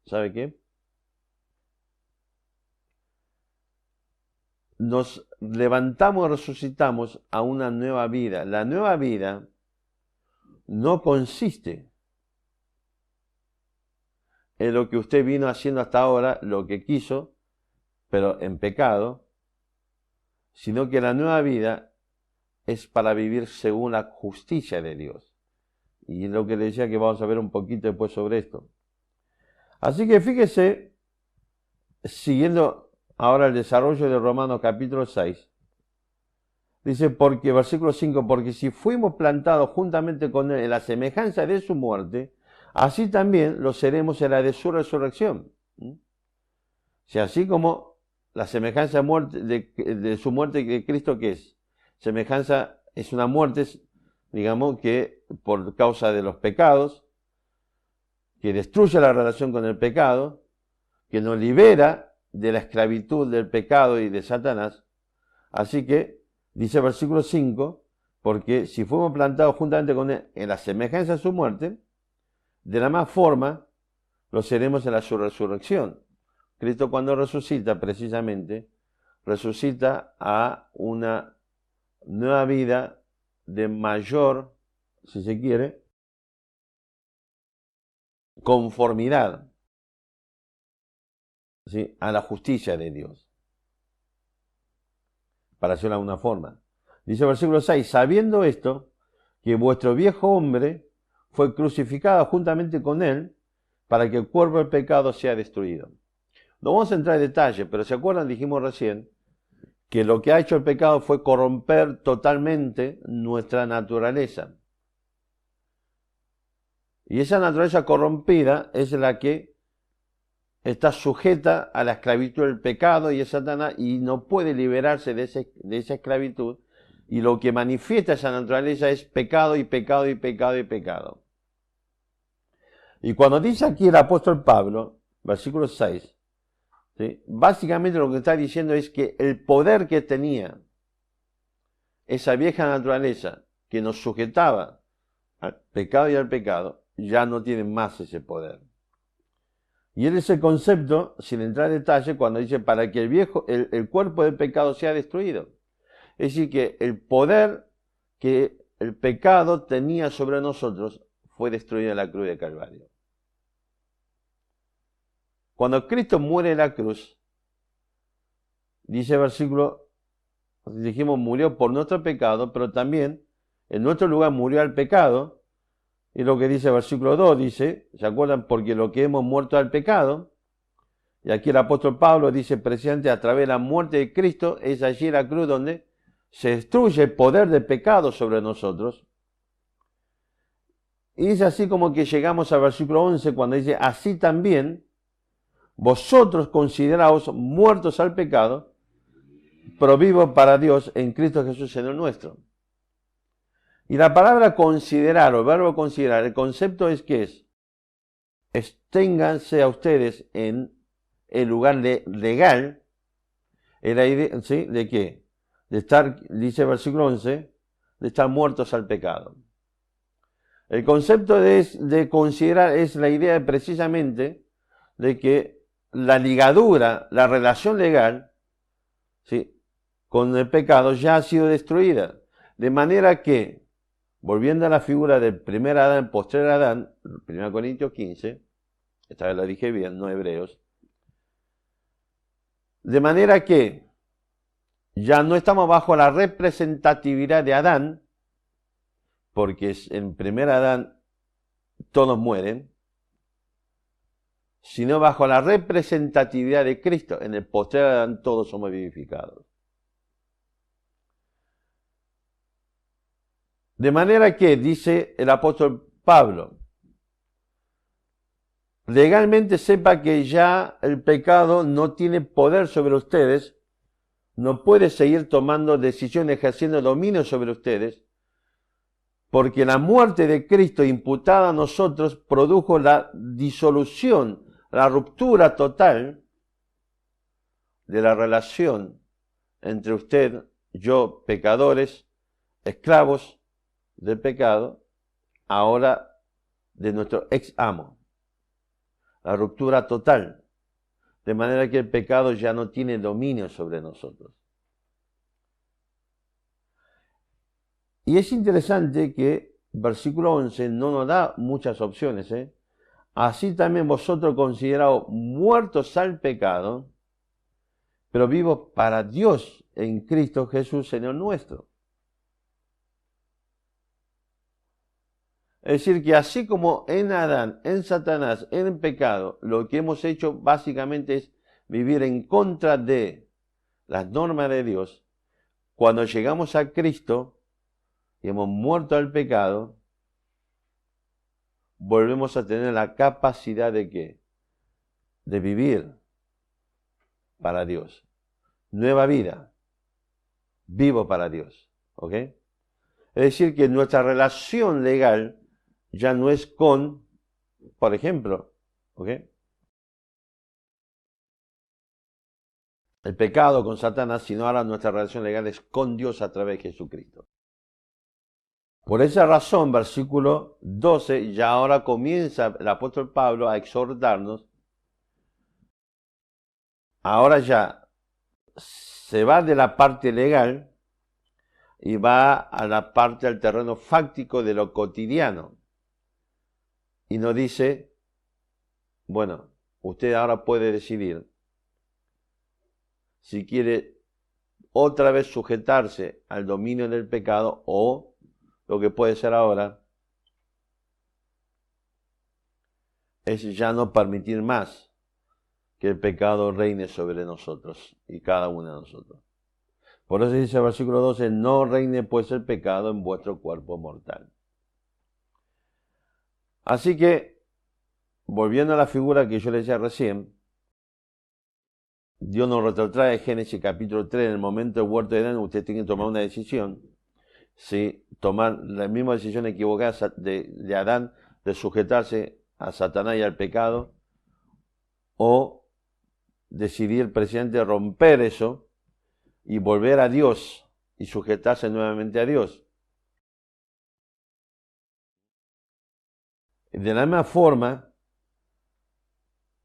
S1: ¿sabe qué? Nos levantamos y resucitamos a una nueva vida. La nueva vida no consiste en lo que usted vino haciendo hasta ahora, lo que quiso, pero en pecado, sino que la nueva vida es para vivir según la justicia de Dios. Y es lo que le decía, que vamos a ver un poquito después sobre esto. Así que fíjese, siguiendo ahora el desarrollo de Romanos capítulo 6, dice, porque, versículo 5, porque si fuimos plantados juntamente con Él en la semejanza de su muerte, así también lo seremos en la de su resurrección. O sea, así como la semejanza de su muerte de Cristo, ¿qué es? Semejanza es una muerte, digamos, que por causa de los pecados, que destruye la relación con el pecado, que nos libera de la esclavitud del pecado y de Satanás. Así que, dice el versículo 5, porque si fuimos plantados juntamente con Él en la semejanza de su muerte, de la misma forma lo seremos en la su resurrección. Cristo, cuando resucita, precisamente, resucita a una nueva vida de mayor, si se quiere, conformidad, ¿sí?, a la justicia de Dios. Para hacerlo de una forma. Dice el versículo 6, sabiendo esto, que vuestro viejo hombre fue crucificado juntamente con Él, para que el cuerpo del pecado sea destruido. No vamos a entrar en detalle, pero ¿se acuerdan? Dijimos recién que lo que ha hecho el pecado fue corromper totalmente nuestra naturaleza. Y esa naturaleza corrompida es la que está sujeta a la esclavitud del pecado y es Satanás y no puede liberarse de esa esclavitud. Y lo que manifiesta esa naturaleza es pecado y pecado y pecado y pecado. Y cuando dice aquí el apóstol Pablo, versículo 6, ¿sí? Básicamente lo que está diciendo es que el poder que tenía esa vieja naturaleza que nos sujetaba al pecado y al pecado, ya no tiene más ese poder. Y él es el concepto, sin entrar en detalle, cuando dice para que el cuerpo del pecado sea destruido. Es decir, que el poder que el pecado tenía sobre nosotros fue destruido en la cruz de Calvario. Cuando Cristo muere en la cruz, dice el versículo, dijimos, murió por nuestro pecado, pero también en nuestro lugar murió al pecado. Y lo que dice el versículo 2, dice, ¿se acuerdan? Porque lo que hemos muerto al pecado, y aquí el apóstol Pablo dice precisamente a través de la muerte de Cristo, es allí la cruz donde se destruye el poder del pecado sobre nosotros. Y es así como que llegamos al versículo 11 cuando dice, así también vosotros consideraos muertos al pecado, pero vivos para Dios en Cristo Jesús Señor nuestro. Y la palabra considerar, o el verbo considerar, el concepto es que ténganse a ustedes en el lugar legal, en la idea, ¿sí? ¿De qué? De estar, dice el versículo 11, de estar muertos al pecado. El concepto de considerar es la idea precisamente de que la ligadura, la relación legal, ¿sí? Con el pecado ya ha sido destruida. De manera que, volviendo a la figura del primer Adán, postrer Adán, 1 Corintios 15, esta vez la dije bien, no Hebreos, de manera que ya no estamos bajo la representatividad de Adán, porque en primer Adán todos mueren, sino bajo la representatividad de Cristo. En el postrer Adán todos somos vivificados. De manera que, dice el apóstol Pablo, legalmente sepa que ya el pecado no tiene poder sobre ustedes, no puede seguir tomando decisiones, ejerciendo dominio sobre ustedes, porque la muerte de Cristo imputada a nosotros produjo la disolución, la ruptura total de la relación entre usted, yo, pecadores, esclavos del pecado, ahora de nuestro ex amo. La ruptura total, de manera que el pecado ya no tiene dominio sobre nosotros. Y es interesante que versículo 11 no nos da muchas opciones. Así también vosotros considerados muertos al pecado, pero vivos para Dios en Cristo Jesús, Señor nuestro. Es decir, que así como en Adán, en Satanás, en el pecado, lo que hemos hecho básicamente es vivir en contra de las normas de Dios, cuando llegamos a Cristo y hemos muerto al pecado, volvemos a tener la capacidad de ¿qué? De vivir para Dios. Nueva vida. Vivo para Dios. ¿Ok? Es decir, que nuestra relación legal ya no es con, por ejemplo, ¿ok? El pecado con Satanás, sino ahora nuestra relación legal es con Dios a través de Jesucristo. Por esa razón, versículo 12, ya ahora comienza el apóstol Pablo a exhortarnos. Ahora ya se va de la parte legal y va a la parte del terreno fáctico de lo cotidiano. Y nos dice, bueno, usted ahora puede decidir si quiere otra vez sujetarse al dominio del pecado o lo que puede ser ahora es ya no permitir más que el pecado reine sobre nosotros y cada uno de nosotros. Por eso dice el versículo 12, no reine pues el pecado en vuestro cuerpo mortal. Así que, volviendo a la figura que yo le decía recién, Dios nos retrotrae Génesis capítulo 3, en el momento del huerto de Edén, usted tiene que tomar una decisión. ¿Sí? Tomar la misma decisión equivocada de Adán, de sujetarse a Satanás y al pecado, o decidir precisamente romper eso y volver a Dios y sujetarse nuevamente a Dios. De la misma forma,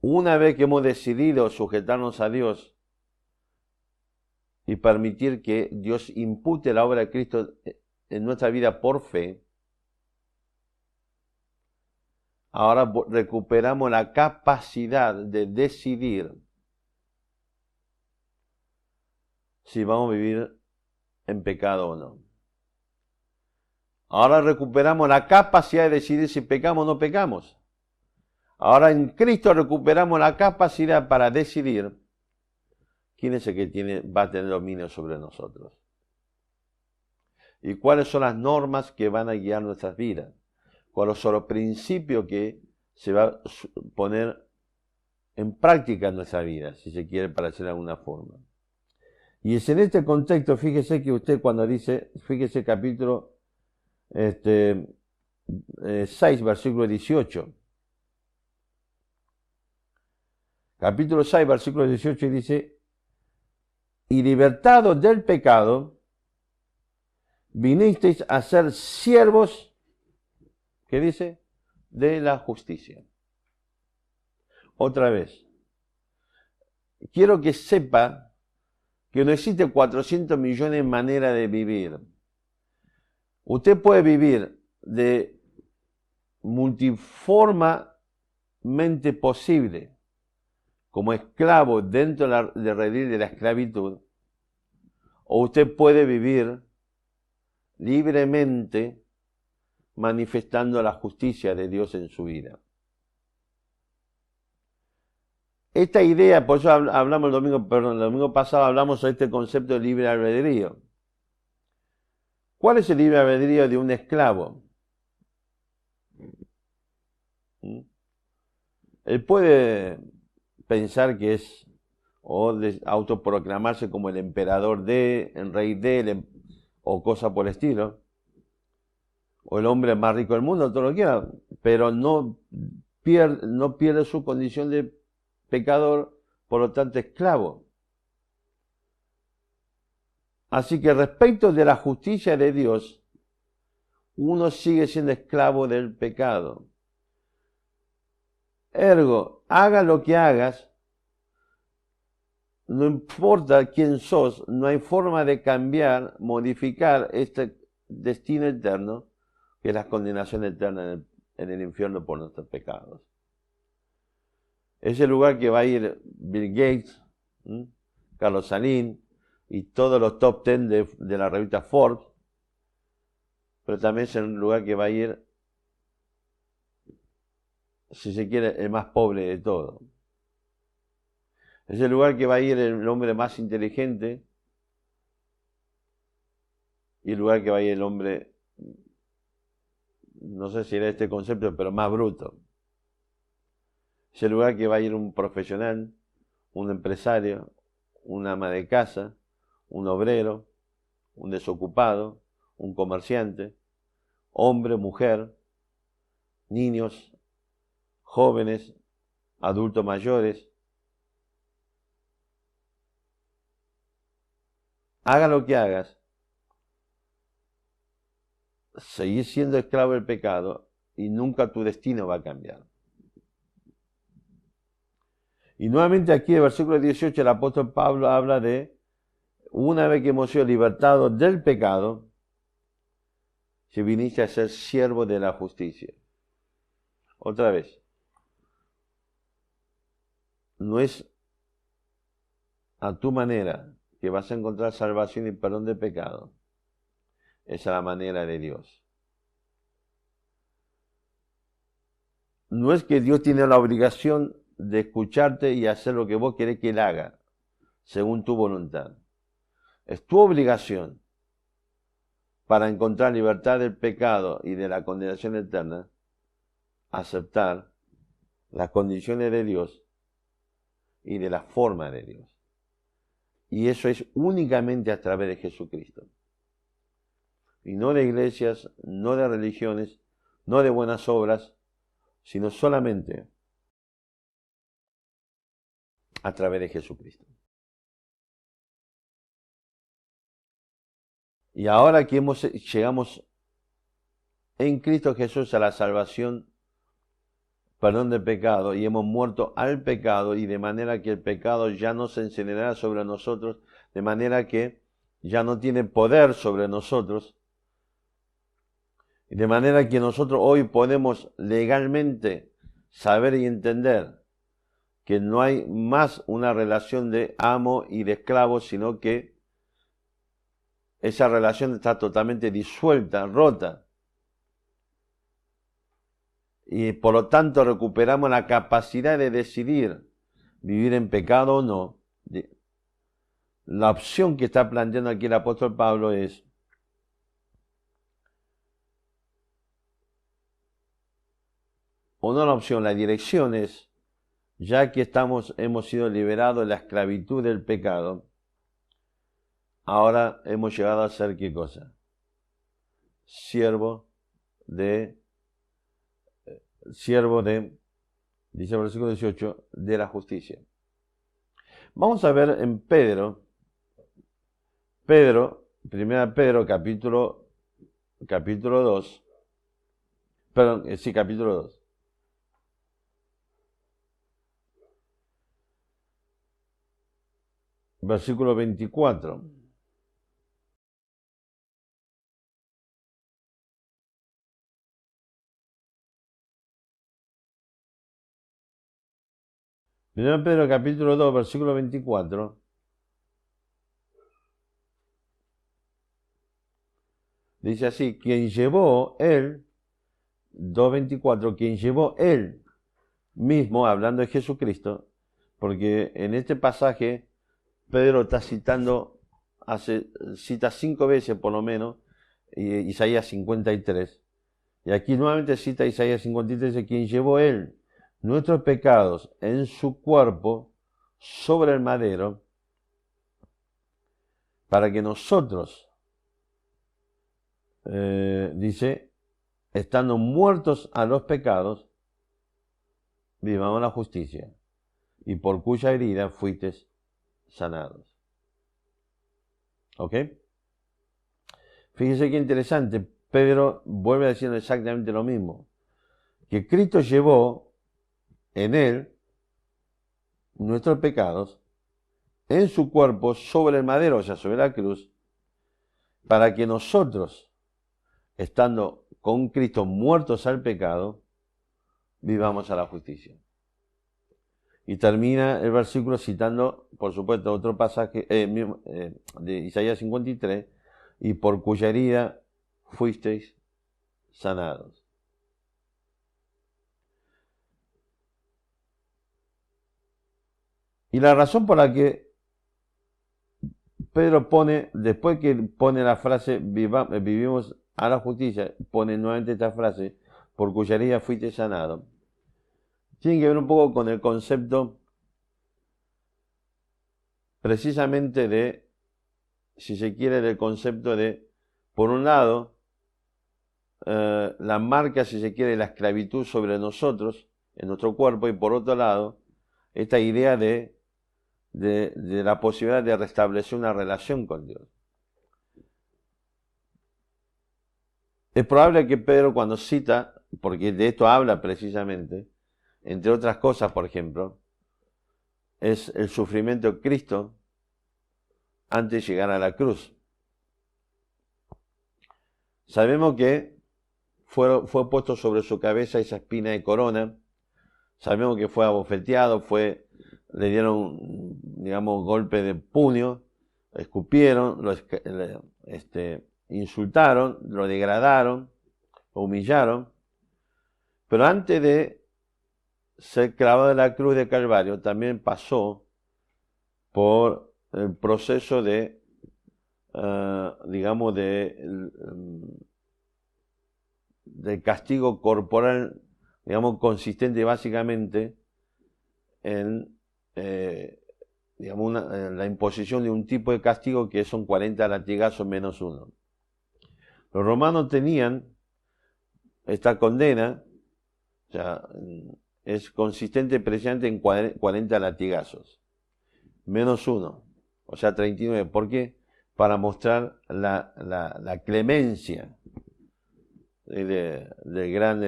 S1: una vez que hemos decidido sujetarnos a Dios y permitir que Dios impute la obra de Cristo en nuestra vida por fe, ahora recuperamos la capacidad de decidir si vamos a vivir en pecado o no. Ahora recuperamos la capacidad de decidir si pecamos o no pecamos. Ahora en Cristo recuperamos la capacidad para decidir quién es el que va a tener dominio sobre nosotros. Y cuáles son las normas que van a guiar nuestras vidas. Cuáles son los principios que se va a poner en práctica en nuestra vida, si se quiere, para decirlo de alguna forma. Y es en este contexto, fíjese que usted cuando dice, fíjese capítulo 6, versículo 18. Capítulo 6, versículo 18 dice, y libertados del pecado, vinisteis a ser siervos, ¿qué dice? De la justicia. Otra vez, quiero que sepa que no existen 400 millones de maneras de vivir. Usted puede vivir de multiformemente posible, como esclavo dentro del redil de la esclavitud, o usted puede vivir libremente manifestando la justicia de Dios en su vida. Esta idea, por eso hablamos el domingo pasado hablamos de este concepto de libre albedrío. ¿Cuál es el libre albedrío de un esclavo? Él puede pensar que es, o autoproclamarse como el emperador el rey o cosa por el estilo, o el hombre más rico del mundo, todo lo que quiera, pero no pierde su condición de pecador, por lo tanto esclavo. Así que respecto de la justicia de Dios, uno sigue siendo esclavo del pecado. Ergo, haga lo que hagas, no importa quién sos, no hay forma de cambiar, modificar este destino eterno, que es la condenación eterna en el infierno por nuestros pecados. Es el lugar que va a ir Bill Gates, Carlos Sanín y todos los top 10 de la revista Forbes, pero también es el lugar que va a ir, si se quiere, el más pobre de todos. Es el lugar que va a ir el hombre más inteligente y el lugar que va a ir el hombre, no sé si era este concepto, pero más bruto. Es el lugar que va a ir un profesional, un empresario, una ama de casa, un obrero, un desocupado, un comerciante, hombre, mujer, niños, jóvenes, adultos mayores. Haga lo que hagas, seguís siendo esclavo del pecado y nunca tu destino va a cambiar. Y nuevamente aquí en el versículo 18 el apóstol Pablo habla de una vez que hemos sido libertados del pecado, si viniste a ser siervo de la justicia. Otra vez, no es a tu manera que vas a encontrar salvación y perdón de pecado. Esa es la manera de Dios. No es que Dios tiene la obligación de escucharte y hacer lo que vos querés que Él haga, según tu voluntad. Es tu obligación para encontrar libertad del pecado y de la condenación eterna, aceptar las condiciones de Dios y de la forma de Dios. Y eso es únicamente a través de Jesucristo. Y no de iglesias, no de religiones, no de buenas obras, sino solamente a través de Jesucristo. Y ahora que llegamos en Cristo Jesús a la salvación, perdón de pecado, y hemos muerto al pecado, y de manera que el pecado ya no se encenderá sobre nosotros, de manera que ya no tiene poder sobre nosotros, de manera que nosotros hoy podemos legalmente saber y entender que no hay más una relación de amo y de esclavo, sino que esa relación está totalmente disuelta, rota. Y por lo tanto recuperamos la capacidad de decidir vivir en pecado o no. La opción que está planteando aquí el apóstol Pablo es: o no la opción, la dirección es, ya que hemos sido liberados de la esclavitud del pecado, ahora hemos llegado a ser, ¿qué cosa? Siervo de, dice el versículo 18, de la justicia. Vamos a ver en Pedro, 1 Pedro capítulo 2, perdón, sí, capítulo 2. Versículo 24. Primero Pedro capítulo 2, versículo 24. Dice así: quien llevó él, 2:24, quien llevó él mismo, hablando de Jesucristo, porque en este pasaje Pedro está cita 5 veces por lo menos Isaías 53. Y aquí nuevamente cita Isaías 53, dice: quien llevó él nuestros pecados en su cuerpo sobre el madero, para que nosotros, dice, estando muertos a los pecados, vivamos la justicia, y por cuya herida fuisteis sanados. ¿Ok? Fíjese qué interesante. Pedro vuelve a decir exactamente lo mismo, que Cristo llevó en él nuestros pecados en su cuerpo sobre el madero, o sea, sobre la cruz, para que nosotros, estando con Cristo muertos al pecado, vivamos a la justicia. Y termina el versículo citando, por supuesto, otro pasaje de Isaías 53, y por cuya herida fuisteis sanados. Y la razón por la que Pedro pone, después que pone la frase vivimos a la justicia, pone nuevamente esta frase, por cuya herida fuiste sanado, tiene que ver un poco con el concepto precisamente de, si se quiere, del concepto de, por un lado, la marca, si se quiere, la esclavitud sobre nosotros, en nuestro cuerpo, y por otro lado, esta idea de la posibilidad de restablecer una relación con Dios. Es probable que Pedro, cuando cita, porque de esto habla precisamente, entre otras cosas, por ejemplo, es el sufrimiento de Cristo antes de llegar a la cruz. Sabemos que fue puesto sobre su cabeza esa espina de corona. Sabemos que fue abofeteado, le dieron, digamos, golpe de puño, escupieron, lo insultaron, lo degradaron, lo humillaron. Pero antes de ser clavado en la cruz de Calvario, también pasó por el proceso de digamos, de castigo corporal, digamos, consistente básicamente en, digamos, en la imposición de un tipo de castigo que son 40 latigazos menos uno. Los romanos tenían esta condena, o sea, es consistente precisamente en 40 latigazos, menos uno, o sea, 39. ¿Por qué? Para mostrar la clemencia del gran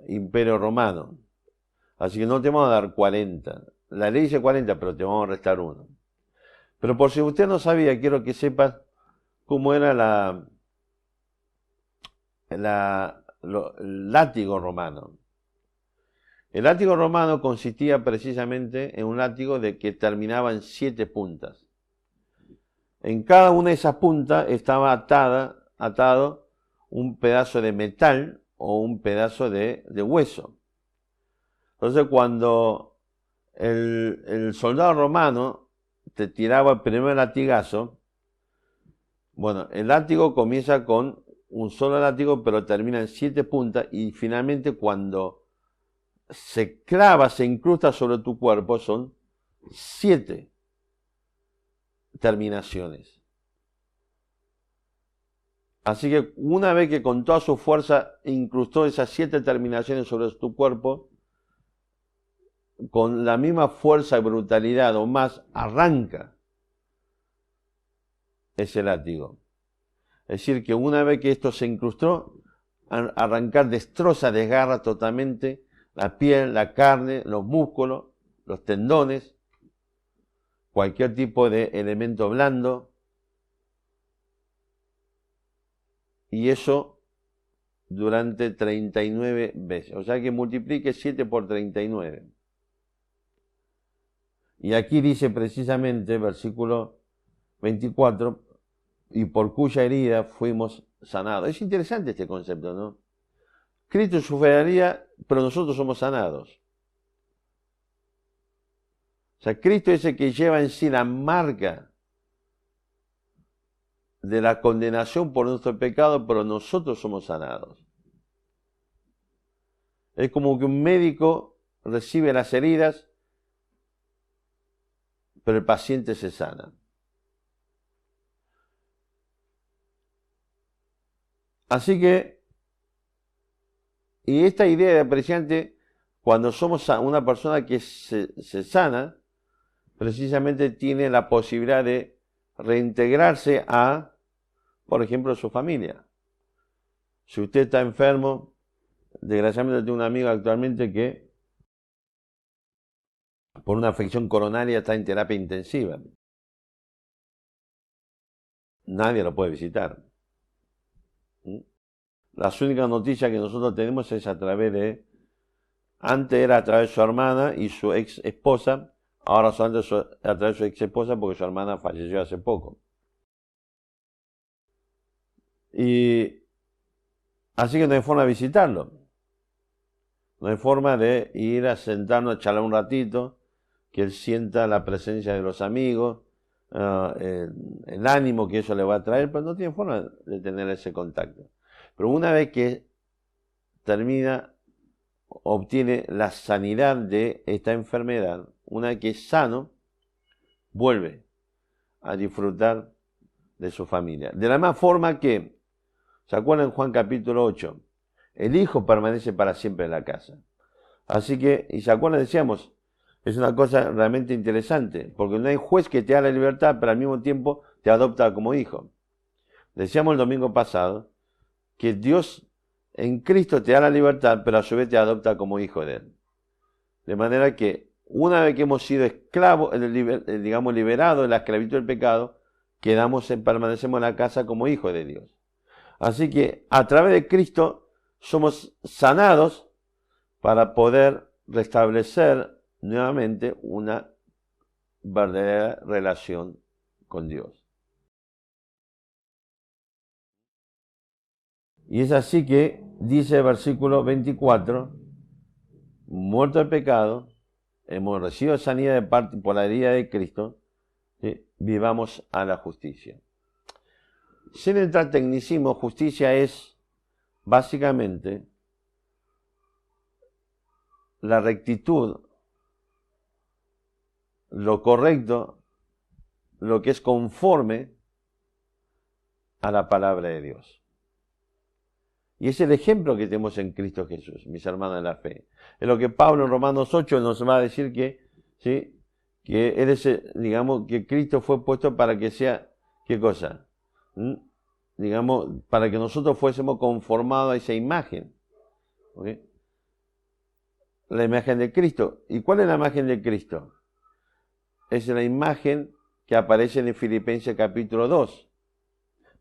S1: imperio romano. Así que no te vamos a dar 40. La ley dice 40, pero te vamos a restar uno. Pero por si usted no sabía, quiero que sepas cómo era el látigo romano. El látigo romano consistía precisamente en un látigo de que terminaba en 7 puntas. En cada una de esas puntas estaba atado un pedazo de metal o un pedazo de hueso. Entonces, cuando el soldado romano te tiraba el primer latigazo, bueno, el látigo comienza con un solo látigo, pero termina en 7 puntas, y finalmente cuando se clava, se incrusta sobre tu cuerpo, son 7 terminaciones. Así que una vez que con toda su fuerza incrustó esas 7 terminaciones sobre tu cuerpo, con la misma fuerza y brutalidad o más, arranca ese látigo. Es decir, que una vez que esto se incrustó, arrancar destroza, desgarra totalmente la piel, la carne, los músculos, los tendones, cualquier tipo de elemento blando. Y eso durante 39 veces. O sea que multiplique 7 por 39. Y aquí dice precisamente, versículo 24, y por cuya herida fuimos sanados. Es interesante este concepto, ¿no? Cristo sufriría, pero nosotros somos sanados. O sea, Cristo es el que lleva en sí la marca de la condenación por nuestro pecado, pero nosotros somos sanados. Es como que un médico recibe las heridas, pero el paciente se sana. Así que, y esta idea de precisamente, cuando somos una persona que se sana, precisamente tiene la posibilidad de reintegrarse a, por ejemplo, su familia. Si usted está enfermo, desgraciadamente tengo un amigo actualmente que por una afección coronaria está en terapia intensiva. Nadie lo puede visitar. Las únicas noticias que nosotros tenemos es a través de, antes era a través de su hermana y su ex esposa, ahora solamente a través de su ex esposa porque su hermana falleció hace poco. Y así que no hay forma de visitarlo. No hay forma de ir a sentarnos a charlar un ratito, que él sienta la presencia de los amigos, el ánimo que eso le va a traer, pero no tiene forma de tener ese contacto. Pero una vez que obtiene la sanidad de esta enfermedad, una vez que es sano, vuelve a disfrutar de su familia. De la misma forma que, ¿se acuerdan en Juan capítulo 8? El hijo permanece para siempre en la casa. Así que, y se acuerdan, decíamos, es una cosa realmente interesante, porque no hay juez que te da la libertad, pero al mismo tiempo te adopta como hijo. Decíamos el domingo pasado que Dios en Cristo te da la libertad, pero a su vez te adopta como hijo de Él. De manera que una vez que hemos sido esclavos, digamos liberados de la esclavitud del pecado, permanecemos en la casa como hijos de Dios. Así que a través de Cristo somos sanados para poder restablecer nuevamente una verdadera relación con Dios. Y es así que dice el versículo 24, muerto el pecado, hemos recibido sanidad de parte por la herida de Cristo, ¿sí? Vivamos a la justicia. sin entrar tecnicismo, justicia es básicamente la rectitud, lo correcto, lo que es conforme a la palabra de Dios. Y es el ejemplo que tenemos en Cristo Jesús, mis hermanos de la fe. Es lo que Pablo en Romanos 8 nos va a decir que, ¿sí?, que él es, digamos, que Cristo fue puesto para que sea, ¿qué cosa? Digamos, para que nosotros fuésemos conformados a esa imagen. ¿Okay? La imagen de Cristo. ¿Y cuál es la imagen de Cristo? Es la imagen que aparece en Filipenses capítulo 2.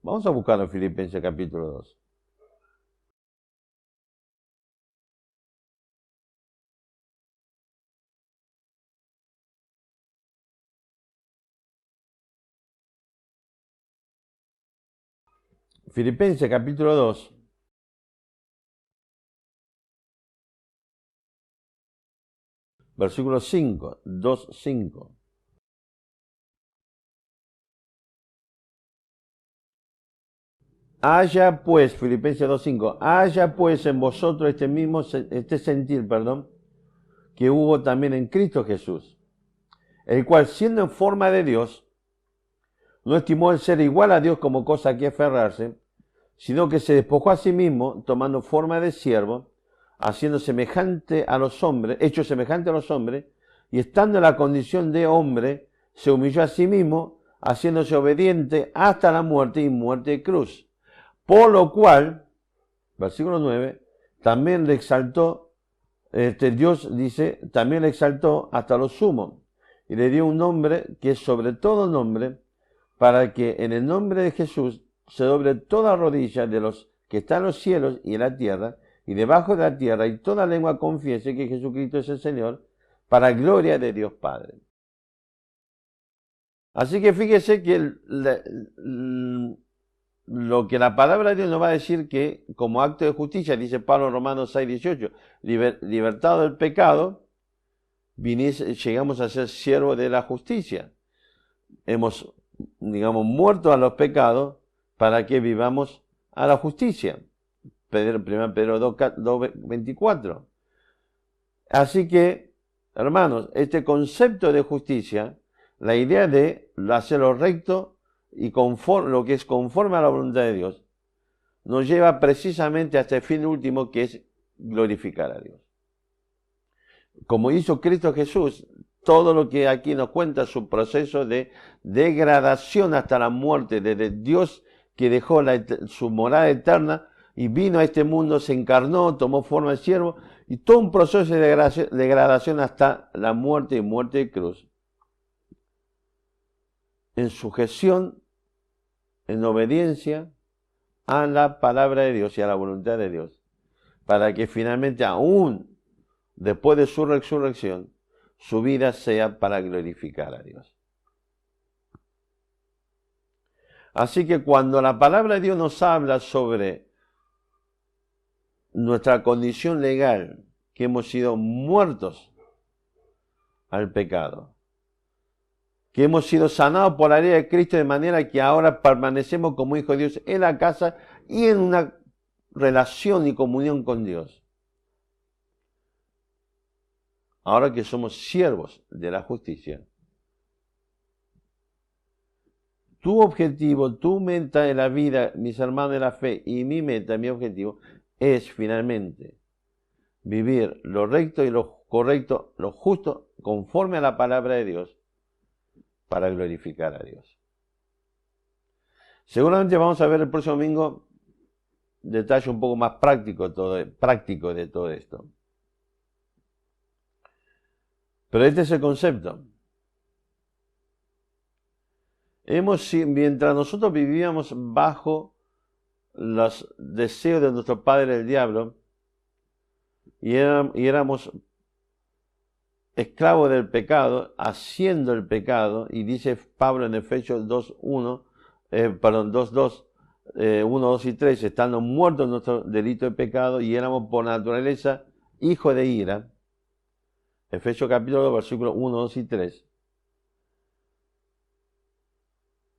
S1: Vamos a buscarlo en Filipenses capítulo 2. Filipenses capítulo 2. Versículo 5, 2, 5. Haya pues, Filipenses 2:5, haya pues en vosotros este sentir, que hubo también en Cristo Jesús, el cual siendo en forma de Dios, no estimó el ser igual a Dios como cosa a que aferrarse, sino que se despojó a sí mismo, tomando forma de siervo, haciendo semejante a los hombres, hecho semejante a los hombres, y estando en la condición de hombre, se humilló a sí mismo, haciéndose obediente hasta la muerte y muerte de cruz. Por lo cual, versículo 9, también le exaltó, Dios dice, también le exaltó hasta lo sumo, y le dio un nombre que es sobre todo nombre, para que en el nombre de Jesús se doble toda rodilla de los que están en los cielos y en la tierra, y debajo de la tierra, y toda lengua confiese que Jesucristo es el Señor, para gloria de Dios Padre. Así que fíjese que lo que la palabra de Dios nos va a decir que como acto de justicia, dice Pablo en Romanos 6:18, libertado del pecado, llegamos a ser siervos de la justicia. Hemos, digamos, muerto a los pecados para que vivamos a la justicia. 1 Pedro 2:24. Así que, hermanos, este concepto de justicia, la idea de hacerlo recto, y lo que es conforme a la voluntad de Dios, nos lleva precisamente hasta el fin último, que es glorificar a Dios. Como hizo Cristo Jesús, todo lo que aquí nos cuenta su proceso de degradación hasta la muerte, desde Dios que dejó su morada eterna y vino a este mundo, se encarnó, tomó forma de siervo, y todo un proceso de degradación hasta la muerte y muerte de cruz, en sujeción, en obediencia a la palabra de Dios y a la voluntad de Dios, para que finalmente, aún después de su resurrección, su vida sea para glorificar a Dios. Así que cuando la palabra de Dios nos habla sobre nuestra condición legal, que hemos sido muertos al pecado, que hemos sido sanados por la herida de Cristo, de manera que ahora permanecemos como hijos de Dios en la casa y en una relación y comunión con Dios. Ahora que somos siervos de la justicia, tu objetivo, tu meta en la vida, mis hermanos de la fe, y mi meta, mi objetivo, es finalmente vivir lo recto y lo correcto, lo justo, conforme a la palabra de Dios, para glorificar a Dios. Seguramente vamos a ver el próximo domingo detalle un poco más práctico de todo esto. Pero este es el concepto. Mientras nosotros vivíamos bajo los deseos de nuestro padre el diablo, y éramos esclavos del pecado, haciendo el pecado, y dice Pablo en Efesios 2:2, 1, 2 y 3, estando muertos en nuestro delito de pecado, y éramos por naturaleza hijos de ira. Efesios capítulo 2, versículos 1, 2 y 3.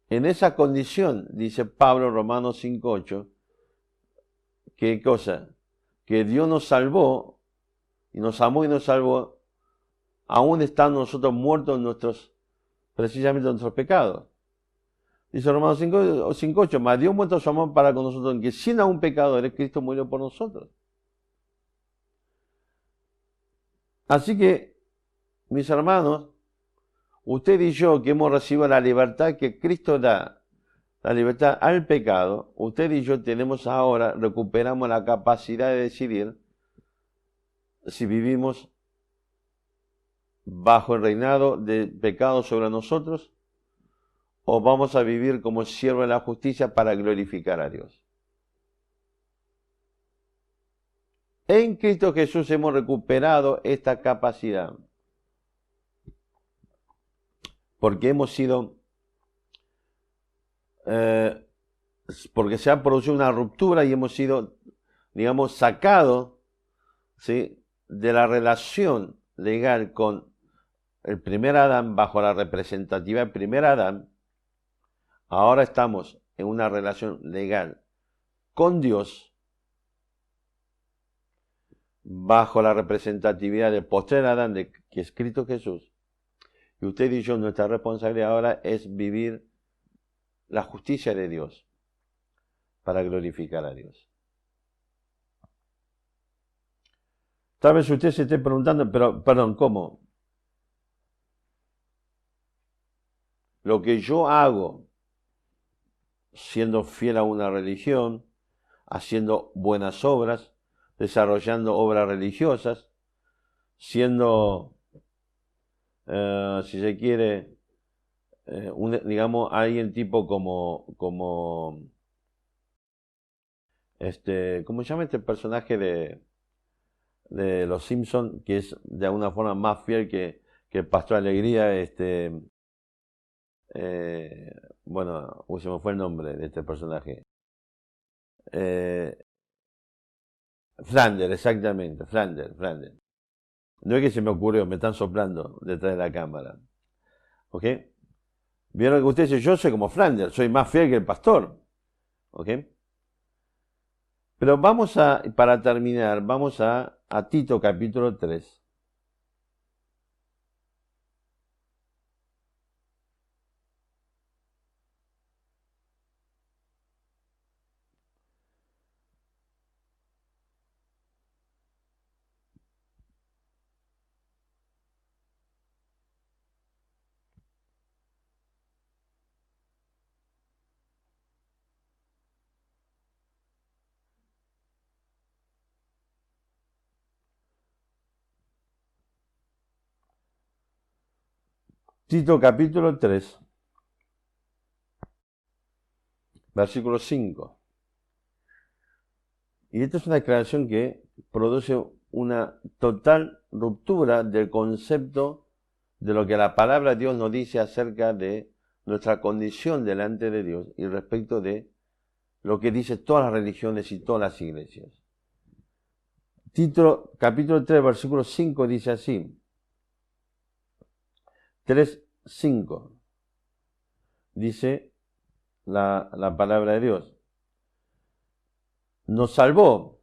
S1: En esa condición, dice Pablo en Romanos 5:8, ¿qué cosa? Que Dios nos salvó, y nos amó y nos salvó, aún estando nosotros muertos en precisamente en nuestros pecados. Dice Romanos 5:8, mas Dios muestra su amor para con nosotros, en que siendo aún pecadores, Cristo murió por nosotros. Así que, mis hermanos, usted y yo que hemos recibido la libertad que Cristo da, la libertad al pecado, usted y yo recuperamos la capacidad de decidir si vivimos bajo el reinado de pecado sobre nosotros o vamos a vivir como siervos de la justicia para glorificar a Dios. En Cristo Jesús hemos recuperado esta capacidad, porque hemos sido, porque se ha producido una ruptura y hemos sido, digamos, sacados, ¿sí?, de la relación legal con el primer Adán, bajo la representatividad del primer Adán. Ahora estamos en una relación legal con Dios, bajo la representatividad del postrer Adán, que es Cristo Jesús. Y usted y yo, nuestra responsabilidad ahora es vivir la justicia de Dios para glorificar a Dios. Tal vez usted se esté preguntando, pero, perdón, ¿cómo? Lo que yo hago, siendo fiel a una religión, haciendo buenas obras, desarrollando obras religiosas, siendo, si se quiere, digamos, alguien tipo como ¿cómo se llama este personaje de Los Simpsons, que es de alguna forma más fiel que el Pastor Alegría? Bueno, se me fue el nombre de este personaje. Flanders, exactamente, Flanders. No es que se me ocurrió, me están soplando detrás de la cámara. ¿Ok? Vieron que usted dice, yo soy como Flanders, soy más fiel que el pastor. ¿Ok? Pero para terminar, vamos a Tito capítulo 3. Tito capítulo 3, versículo 5. Y esta es una declaración que produce una total ruptura del concepto de lo que la palabra de Dios nos dice acerca de nuestra condición delante de Dios y respecto de lo que dice todas las religiones y todas las iglesias. Tito capítulo 3, versículo 5 dice así. 3:5 dice la palabra de Dios. Nos salvó,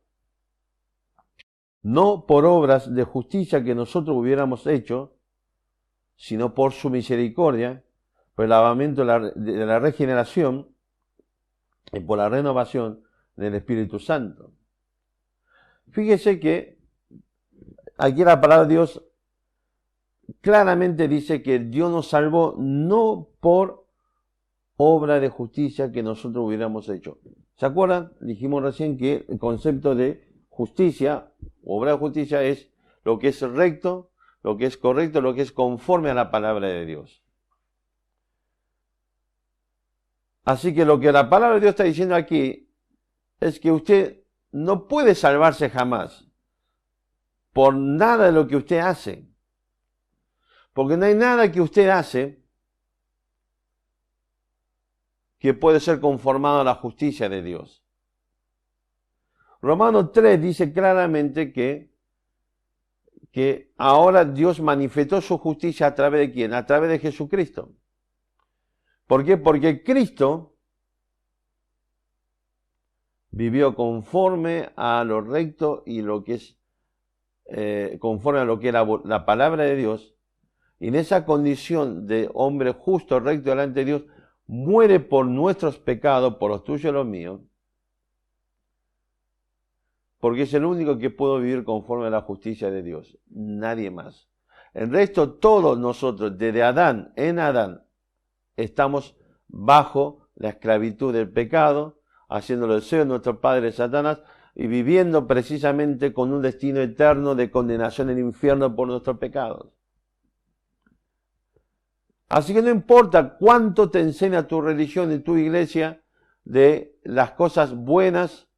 S1: no por obras de justicia que nosotros hubiéramos hecho, sino por su misericordia, por el lavamiento de la regeneración y por la renovación del Espíritu Santo. Fíjese que aquí la palabra de Dios claramente dice que Dios nos salvó no por obra de justicia que nosotros hubiéramos hecho. ¿Se acuerdan? Dijimos recién que el concepto de justicia, obra de justicia, es lo que es recto, lo que es correcto, lo que es conforme a la palabra de Dios. Así que lo que la palabra de Dios está diciendo aquí es que usted no puede salvarse jamás por nada de lo que usted hace. Porque no hay nada que usted hace que puede ser conformado a la justicia de Dios. Romanos 3 dice claramente que ahora Dios manifestó su justicia a través de ¿quién? A través de Jesucristo. ¿Por qué? Porque Cristo vivió conforme a lo recto y lo que es conforme a lo que era la palabra de Dios, y en esa condición de hombre justo, recto delante de Dios, muere por nuestros pecados, por los tuyos y los míos, porque es el único que puede vivir conforme a la justicia de Dios, nadie más. El resto, todos nosotros, desde Adán en Adán, estamos bajo la esclavitud del pecado, haciendo los deseos de nuestro padre Satanás y viviendo precisamente con un destino eterno de condenación en el infierno por nuestros pecados. Así que no importa cuánto te enseña tu religión y tu iglesia de las cosas buenas,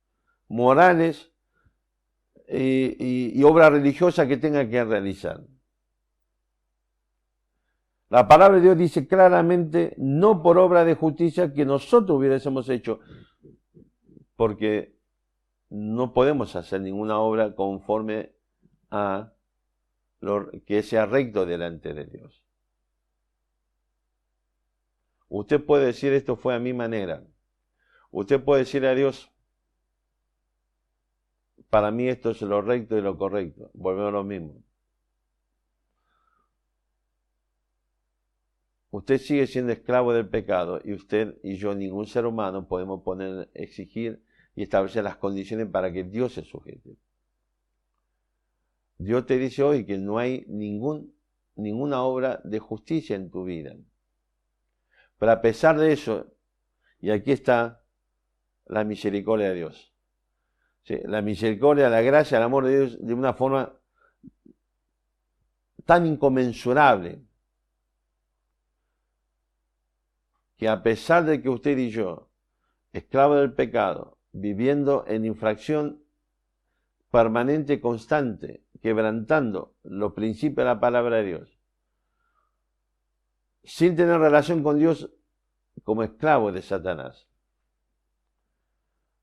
S1: morales y obra religiosa que tenga que realizar. La palabra de Dios dice claramente, no por obra de justicia que nosotros hubiésemos hecho, porque no podemos hacer ninguna obra conforme a lo que sea recto delante de Dios. Usted puede decir, esto fue a mi manera. Usted puede decirle a Dios, para mí esto es lo recto y lo correcto. Volvemos a lo mismo. Usted sigue siendo esclavo del pecado y usted y yo, ningún ser humano, podemos exigir y establecer las condiciones para que Dios se sujete. Dios te dice hoy que no hay ninguna obra de justicia en tu vida. Pero a pesar de eso, y aquí está la misericordia de Dios. Sí, la misericordia, la gracia, el amor de Dios de una forma tan inconmensurable, que a pesar de que usted y yo, esclavos del pecado, viviendo en infracción permanente y constante, quebrantando los principios de la palabra de Dios, sin tener relación con Dios como esclavos de Satanás,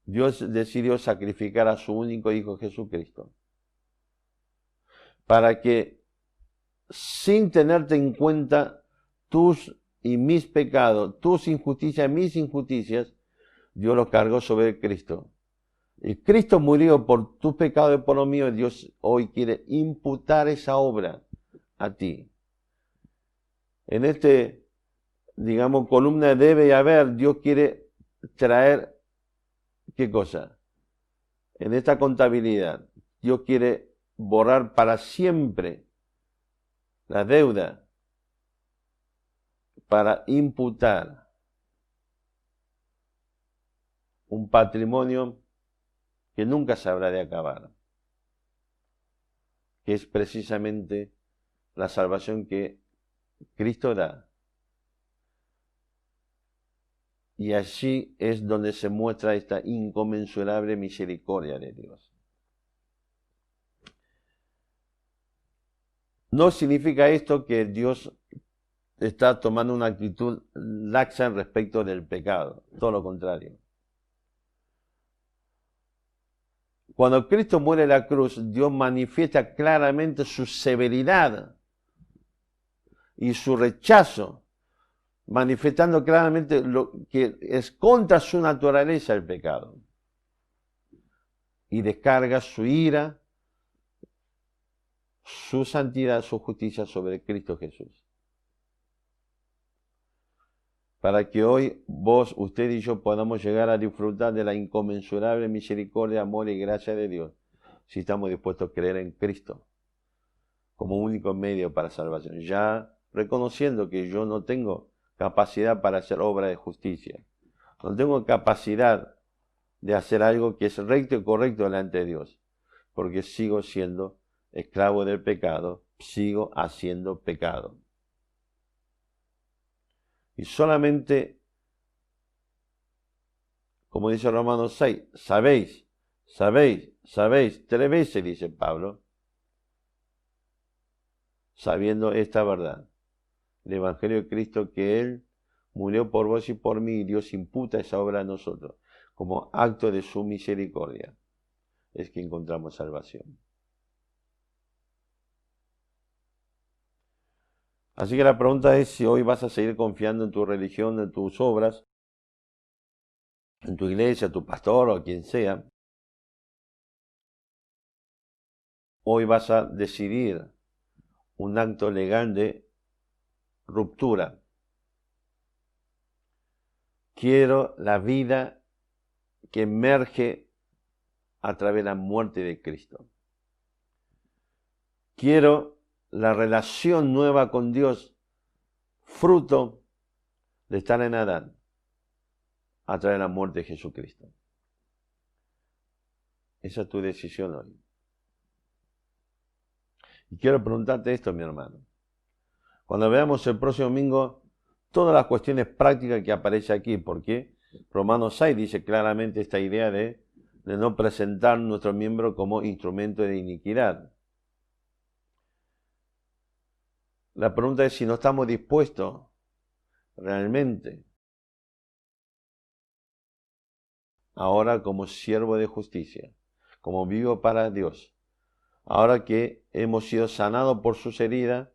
S1: Dios decidió sacrificar a su único Hijo Jesucristo para que, sin tenerte en cuenta tus y mis pecados, tus injusticias, mis injusticias, Dios los cargó sobre Cristo. Y Cristo murió por tus pecados y por los míos. Dios hoy quiere imputar esa obra a ti. En digamos, columna debe y haber, Dios quiere traer, ¿qué cosa? En esta contabilidad, Dios quiere borrar para siempre la deuda para imputar un patrimonio que nunca se habrá de acabar, que es precisamente la salvación que Cristo da. Y allí es donde se muestra esta inconmensurable misericordia de Dios. No significa esto que Dios está tomando una actitud laxa respecto del pecado, todo lo contrario. Cuando Cristo muere en la cruz, Dios manifiesta claramente su severidad y su rechazo, manifestando claramente lo que es contra su naturaleza el pecado. Y descarga su ira, su santidad, su justicia sobre Cristo Jesús. Para que hoy vos, usted y yo podamos llegar a disfrutar de la inconmensurable misericordia, amor y gracia de Dios, si estamos dispuestos a creer en Cristo como único medio para salvación, ya reconociendo que yo no tengo capacidad para hacer obra de justicia, no tengo capacidad de hacer algo que es recto y correcto delante de Dios, porque sigo siendo esclavo del pecado, sigo haciendo pecado. Y solamente, como dice Romanos 6, sabéis, 3 veces dice Pablo, sabiendo esta verdad, el Evangelio de Cristo, que Él murió por vos y por mí, y Dios imputa esa obra a nosotros, como acto de su misericordia, es que encontramos salvación. Así que la pregunta es si hoy vas a seguir confiando en tu religión, en tus obras, en tu iglesia, tu pastor o quien sea. Hoy vas a decidir un acto legal de ruptura. Quiero la vida que emerge a través de la muerte de Cristo. Quiero la relación nueva con Dios, fruto de estar en Adán, a través de la muerte de Jesucristo. Esa es tu decisión hoy. Y quiero preguntarte esto, mi hermano. Cuando veamos el próximo domingo, todas las cuestiones prácticas que aparecen aquí, porque Romanos 6 dice claramente esta idea de no presentar nuestro miembro como instrumento de iniquidad. La pregunta es si no estamos dispuestos realmente ahora como siervo de justicia, como vivo para Dios, ahora que hemos sido sanados por sus heridas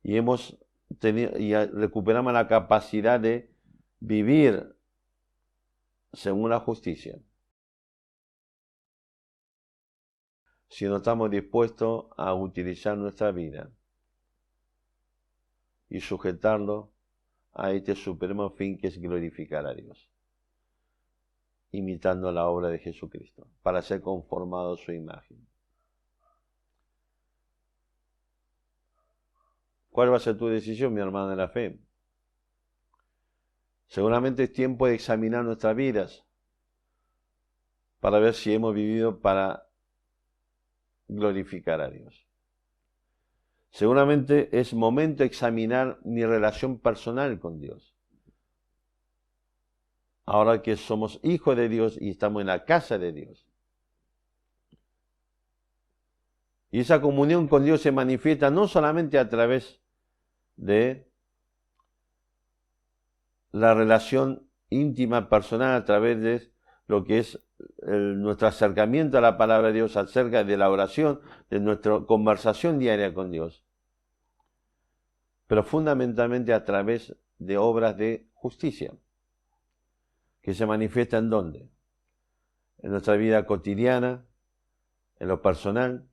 S1: y recuperamos la capacidad de vivir según la justicia. Si no estamos dispuestos a utilizar nuestra vida y sujetarlo a este supremo fin que es glorificar a Dios, imitando la obra de Jesucristo, para ser conformado a su imagen. ¿Cuál va a ser tu decisión, mi hermano de la fe? Seguramente es tiempo de examinar nuestras vidas para ver si hemos vivido para glorificar a Dios. Seguramente es momento de examinar mi relación personal con Dios. Ahora que somos hijos de Dios y estamos en la casa de Dios. Y esa comunión con Dios se manifiesta no solamente a través de la relación íntima, personal, a través de lo que es nuestro acercamiento a la palabra de Dios, acerca de la oración, de nuestra conversación diaria con Dios, pero fundamentalmente a través de obras de justicia, que se manifiestan ¿dónde? En nuestra vida cotidiana, en lo personal,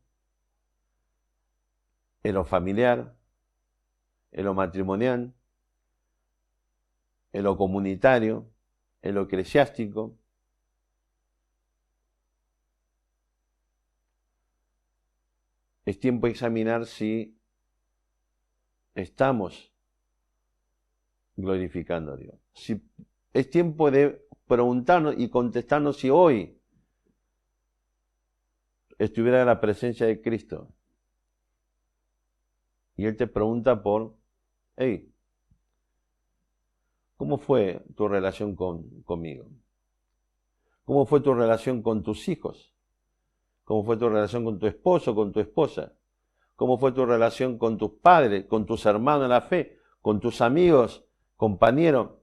S1: en lo familiar, en lo matrimonial, en lo comunitario, en lo eclesiástico. Es tiempo de examinar si estamos glorificando a Dios. Es tiempo de preguntarnos y contestarnos si hoy estuviera en la presencia de Cristo y Él te pregunta hey, ¿cómo fue tu relación conmigo? ¿Cómo fue tu relación con tus hijos? ¿Cómo fue tu relación con tu esposo, con tu esposa? ¿Cómo fue tu relación con tus padres, con tus hermanos en la fe, con tus amigos, compañeros?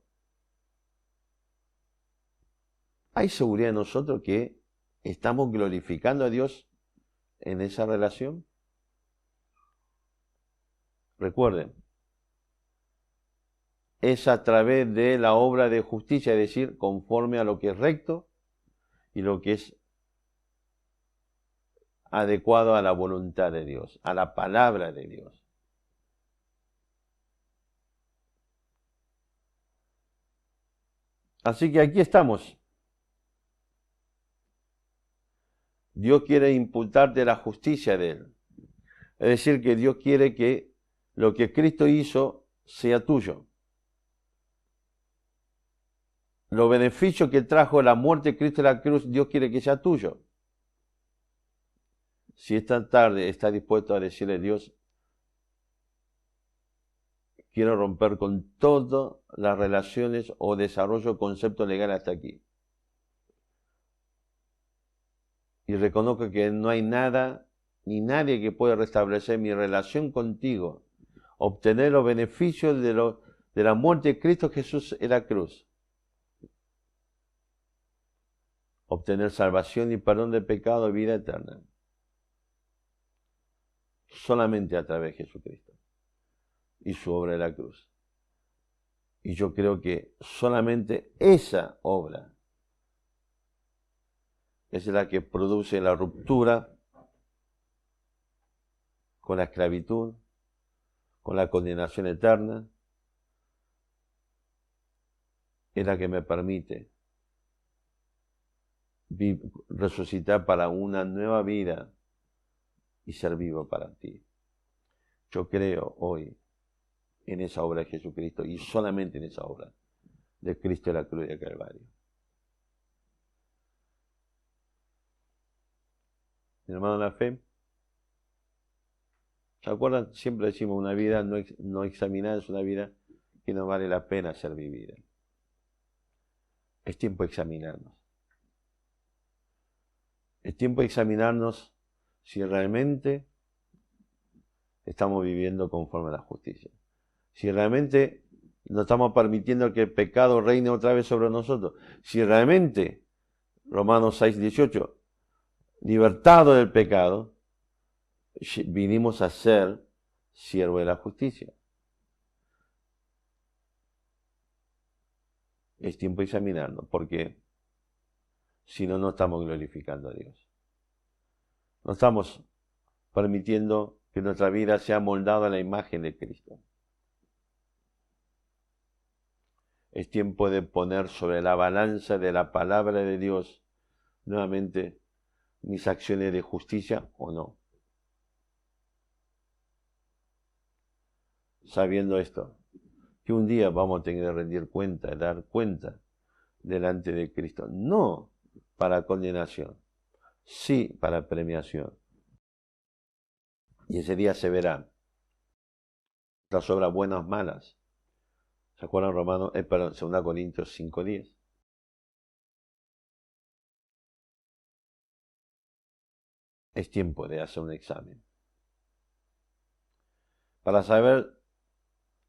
S1: ¿Hay seguridad en nosotros que estamos glorificando a Dios en esa relación? Recuerden, es a través de la obra de justicia, es decir, conforme a lo que es recto y lo que es adecuado a la voluntad de Dios, a la palabra de Dios. Así que aquí estamos. Dios quiere imputarte la justicia de Él. Es decir, que Dios quiere que lo que Cristo hizo sea tuyo. Los beneficios que trajo la muerte de Cristo en la cruz, Dios quiere que sea tuyo. Si esta tarde estás dispuesto a decirle a Dios, quiero romper con todas las relaciones o desarrollo de conceptos legales hasta aquí. Y reconozco que no hay nada ni nadie que pueda restablecer mi relación contigo, obtener los beneficios de la muerte de Cristo Jesús en la cruz. Obtener salvación y perdón de pecado y vida eterna. Solamente a través de Jesucristo. y su obra de la cruz. Y yo creo que solamente esa obra es la que produce la ruptura con la esclavitud, con la condenación eterna, es la que me permite resucitar para una nueva vida y ser vivo para ti. Yo creo hoy en esa obra de Jesucristo y solamente en esa obra de Cristo de la cruz de Calvario. Mi hermano en la fe, ¿se acuerdan? Siempre decimos una vida no examinada es una vida que no vale la pena ser vivida. Es tiempo de examinarnos. Es tiempo de examinarnos si realmente estamos viviendo conforme a la justicia. Si realmente no estamos permitiendo que el pecado reine otra vez sobre nosotros. Si realmente, Romanos 6:18, libertado del pecado, vinimos a ser siervos de la justicia. Es tiempo de examinarnos, porque si no, no estamos glorificando a Dios. No estamos permitiendo que nuestra vida sea moldada a la imagen de Cristo. Es tiempo de poner sobre la balanza de la palabra de Dios nuevamente mis acciones de justicia o no. Sabiendo esto, que un día vamos a tener que rendir cuenta, dar cuenta delante de Cristo. No para condenación, sí para premiación. Y ese día se verán las obras buenas o malas. ¿Se acuerdan Romanos? 2 Corintios 5:10. Es tiempo de hacer un examen. Para saber,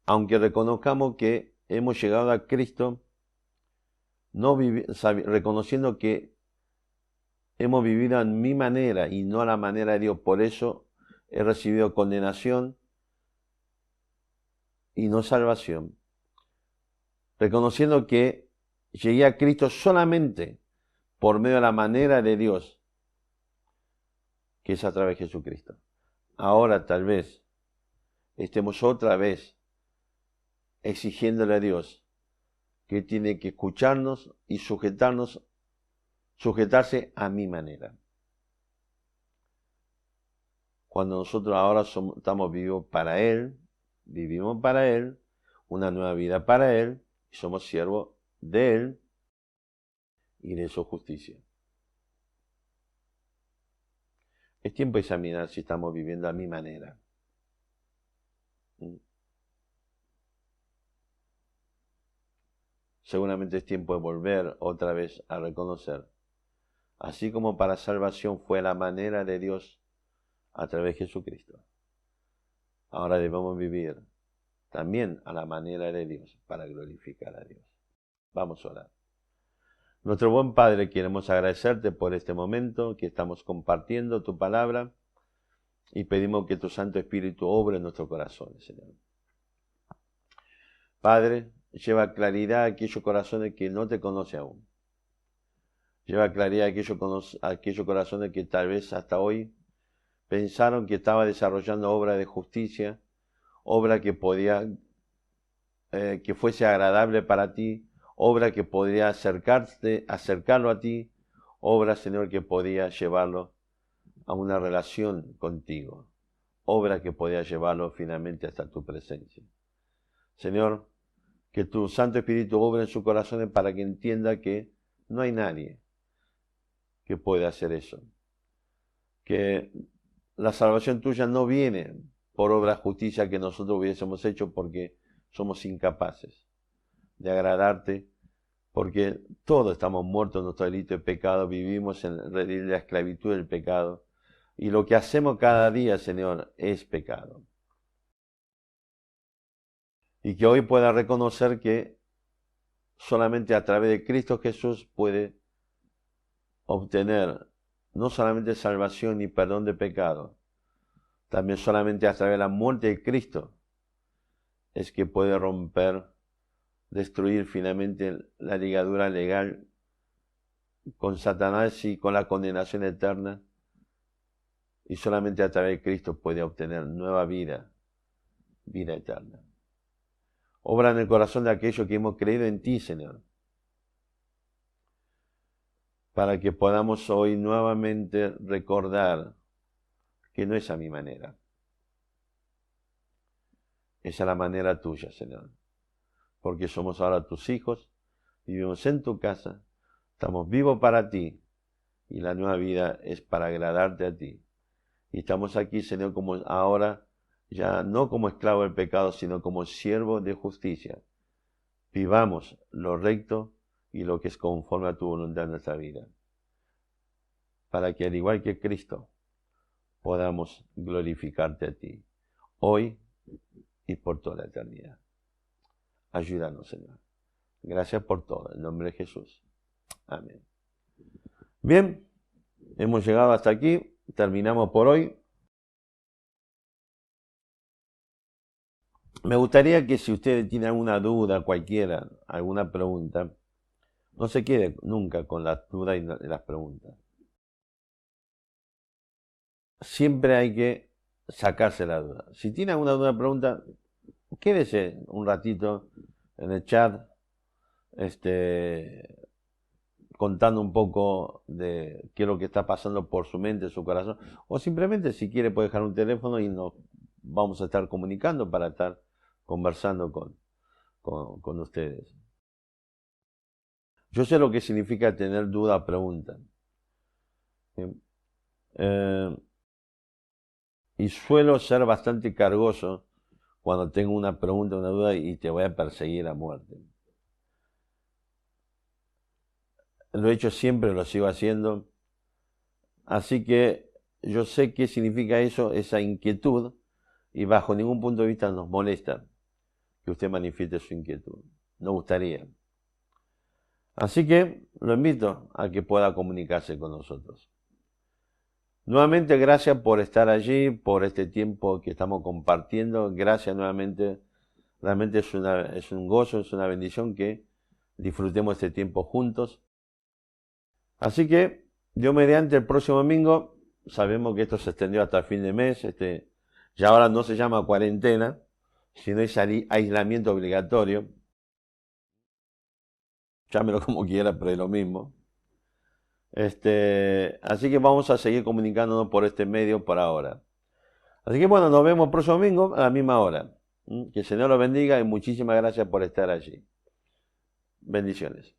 S1: aunque reconozcamos que hemos llegado a Cristo, reconociendo que hemos vivido a mi manera y no a la manera de Dios, por eso he recibido condenación y no salvación. Reconociendo que llegué a Cristo solamente por medio de la manera de Dios, que es a través de Jesucristo. Ahora tal vez estemos otra vez exigiéndole a Dios que tiene que escucharnos y sujetarse a mi manera. Cuando nosotros ahora estamos vivos para Él, vivimos para Él, una nueva vida para Él, y somos siervos de Él y de su justicia. Es tiempo de examinar si estamos viviendo a mi manera. Seguramente es tiempo de volver otra vez a reconocer. Así como para salvación fue la manera de Dios a través de Jesucristo. Ahora debemos vivir también a la manera de Dios para glorificar a Dios. Vamos a orar. Nuestro buen Padre, queremos agradecerte por este momento que estamos compartiendo tu palabra y pedimos que tu Santo Espíritu obre en nuestros corazones, Señor. Padre, lleva claridad a aquellos corazones que no te conocen aún. Lleva claridad a aquellos corazones que tal vez hasta hoy pensaron que estaba desarrollando obra de justicia, obra que podía, que fuese agradable para ti, obra que podría acercarlo a ti, obra, Señor, que podía llevarlo a una relación contigo, obra que podía llevarlo finalmente hasta tu presencia. Señor, que tu Santo Espíritu obre en sus corazones para que entienda que no hay nadie que pueda hacer eso, que la salvación tuya no viene por obra de justicia que nosotros hubiésemos hecho porque somos incapaces de agradarte, porque todos estamos muertos en nuestro delito de pecado, vivimos en la esclavitud del pecado, y lo que hacemos cada día, Señor, es pecado. Y que hoy pueda reconocer que solamente a través de Cristo Jesús puede obtener no solamente salvación y perdón de pecado, también solamente a través de la muerte de Cristo es que puede romper, destruir finalmente la ligadura legal con Satanás y con la condenación eterna. Y solamente a través de Cristo puede obtener nueva vida, vida eterna. Obra en el corazón de aquellos que hemos creído en ti, Señor, para que podamos hoy nuevamente recordar que no es a mi manera, es a la manera tuya, Señor, porque somos ahora tus hijos, vivimos en tu casa, estamos vivos para ti y la nueva vida es para agradarte a ti. Y estamos aquí, Señor, como ahora, ya no como esclavo del pecado, sino como siervo de justicia. Vivamos lo recto y lo que es conforme a tu voluntad en nuestra vida, para que al igual que Cristo podamos glorificarte a ti, hoy y por toda la eternidad. Ayúdanos, Señor. Gracias por todo, en nombre de Jesús. Amén. Bien, hemos llegado hasta aquí, terminamos por hoy. Me gustaría que si ustedes tienen alguna duda, cualquiera, alguna pregunta, no se quede nunca con las dudas y las preguntas. Siempre hay que sacarse la duda. Si tiene alguna duda, pregunta, quédese un ratito en el chat, contando un poco de qué es lo que está pasando por su mente, su corazón, o simplemente si quiere puede dejar un teléfono y nos vamos a estar comunicando para estar conversando con ustedes. Yo sé lo que significa tener duda o pregunta. Y suelo ser bastante cargoso cuando tengo una pregunta, una duda y te voy a perseguir a muerte. Lo he hecho siempre, lo sigo haciendo. Así que yo sé qué significa eso, esa inquietud, y bajo ningún punto de vista nos molesta que usted manifieste su inquietud. Nos gustaría. Así que lo invito a que pueda comunicarse con nosotros. Nuevamente, gracias por estar allí, por este tiempo que estamos compartiendo. Gracias nuevamente. Realmente es un gozo, es una bendición que disfrutemos este tiempo juntos. Así que, Dios mediante, el próximo domingo, sabemos que esto se extendió hasta el fin de mes. Ya ahora no se llama cuarentena, sino es aislamiento obligatorio. Llámelo como quiera, pero es lo mismo. Así que vamos a seguir comunicándonos por este medio por ahora. Así que bueno, nos vemos el próximo domingo a la misma hora. Que el Señor los bendiga y muchísimas gracias por estar allí. Bendiciones.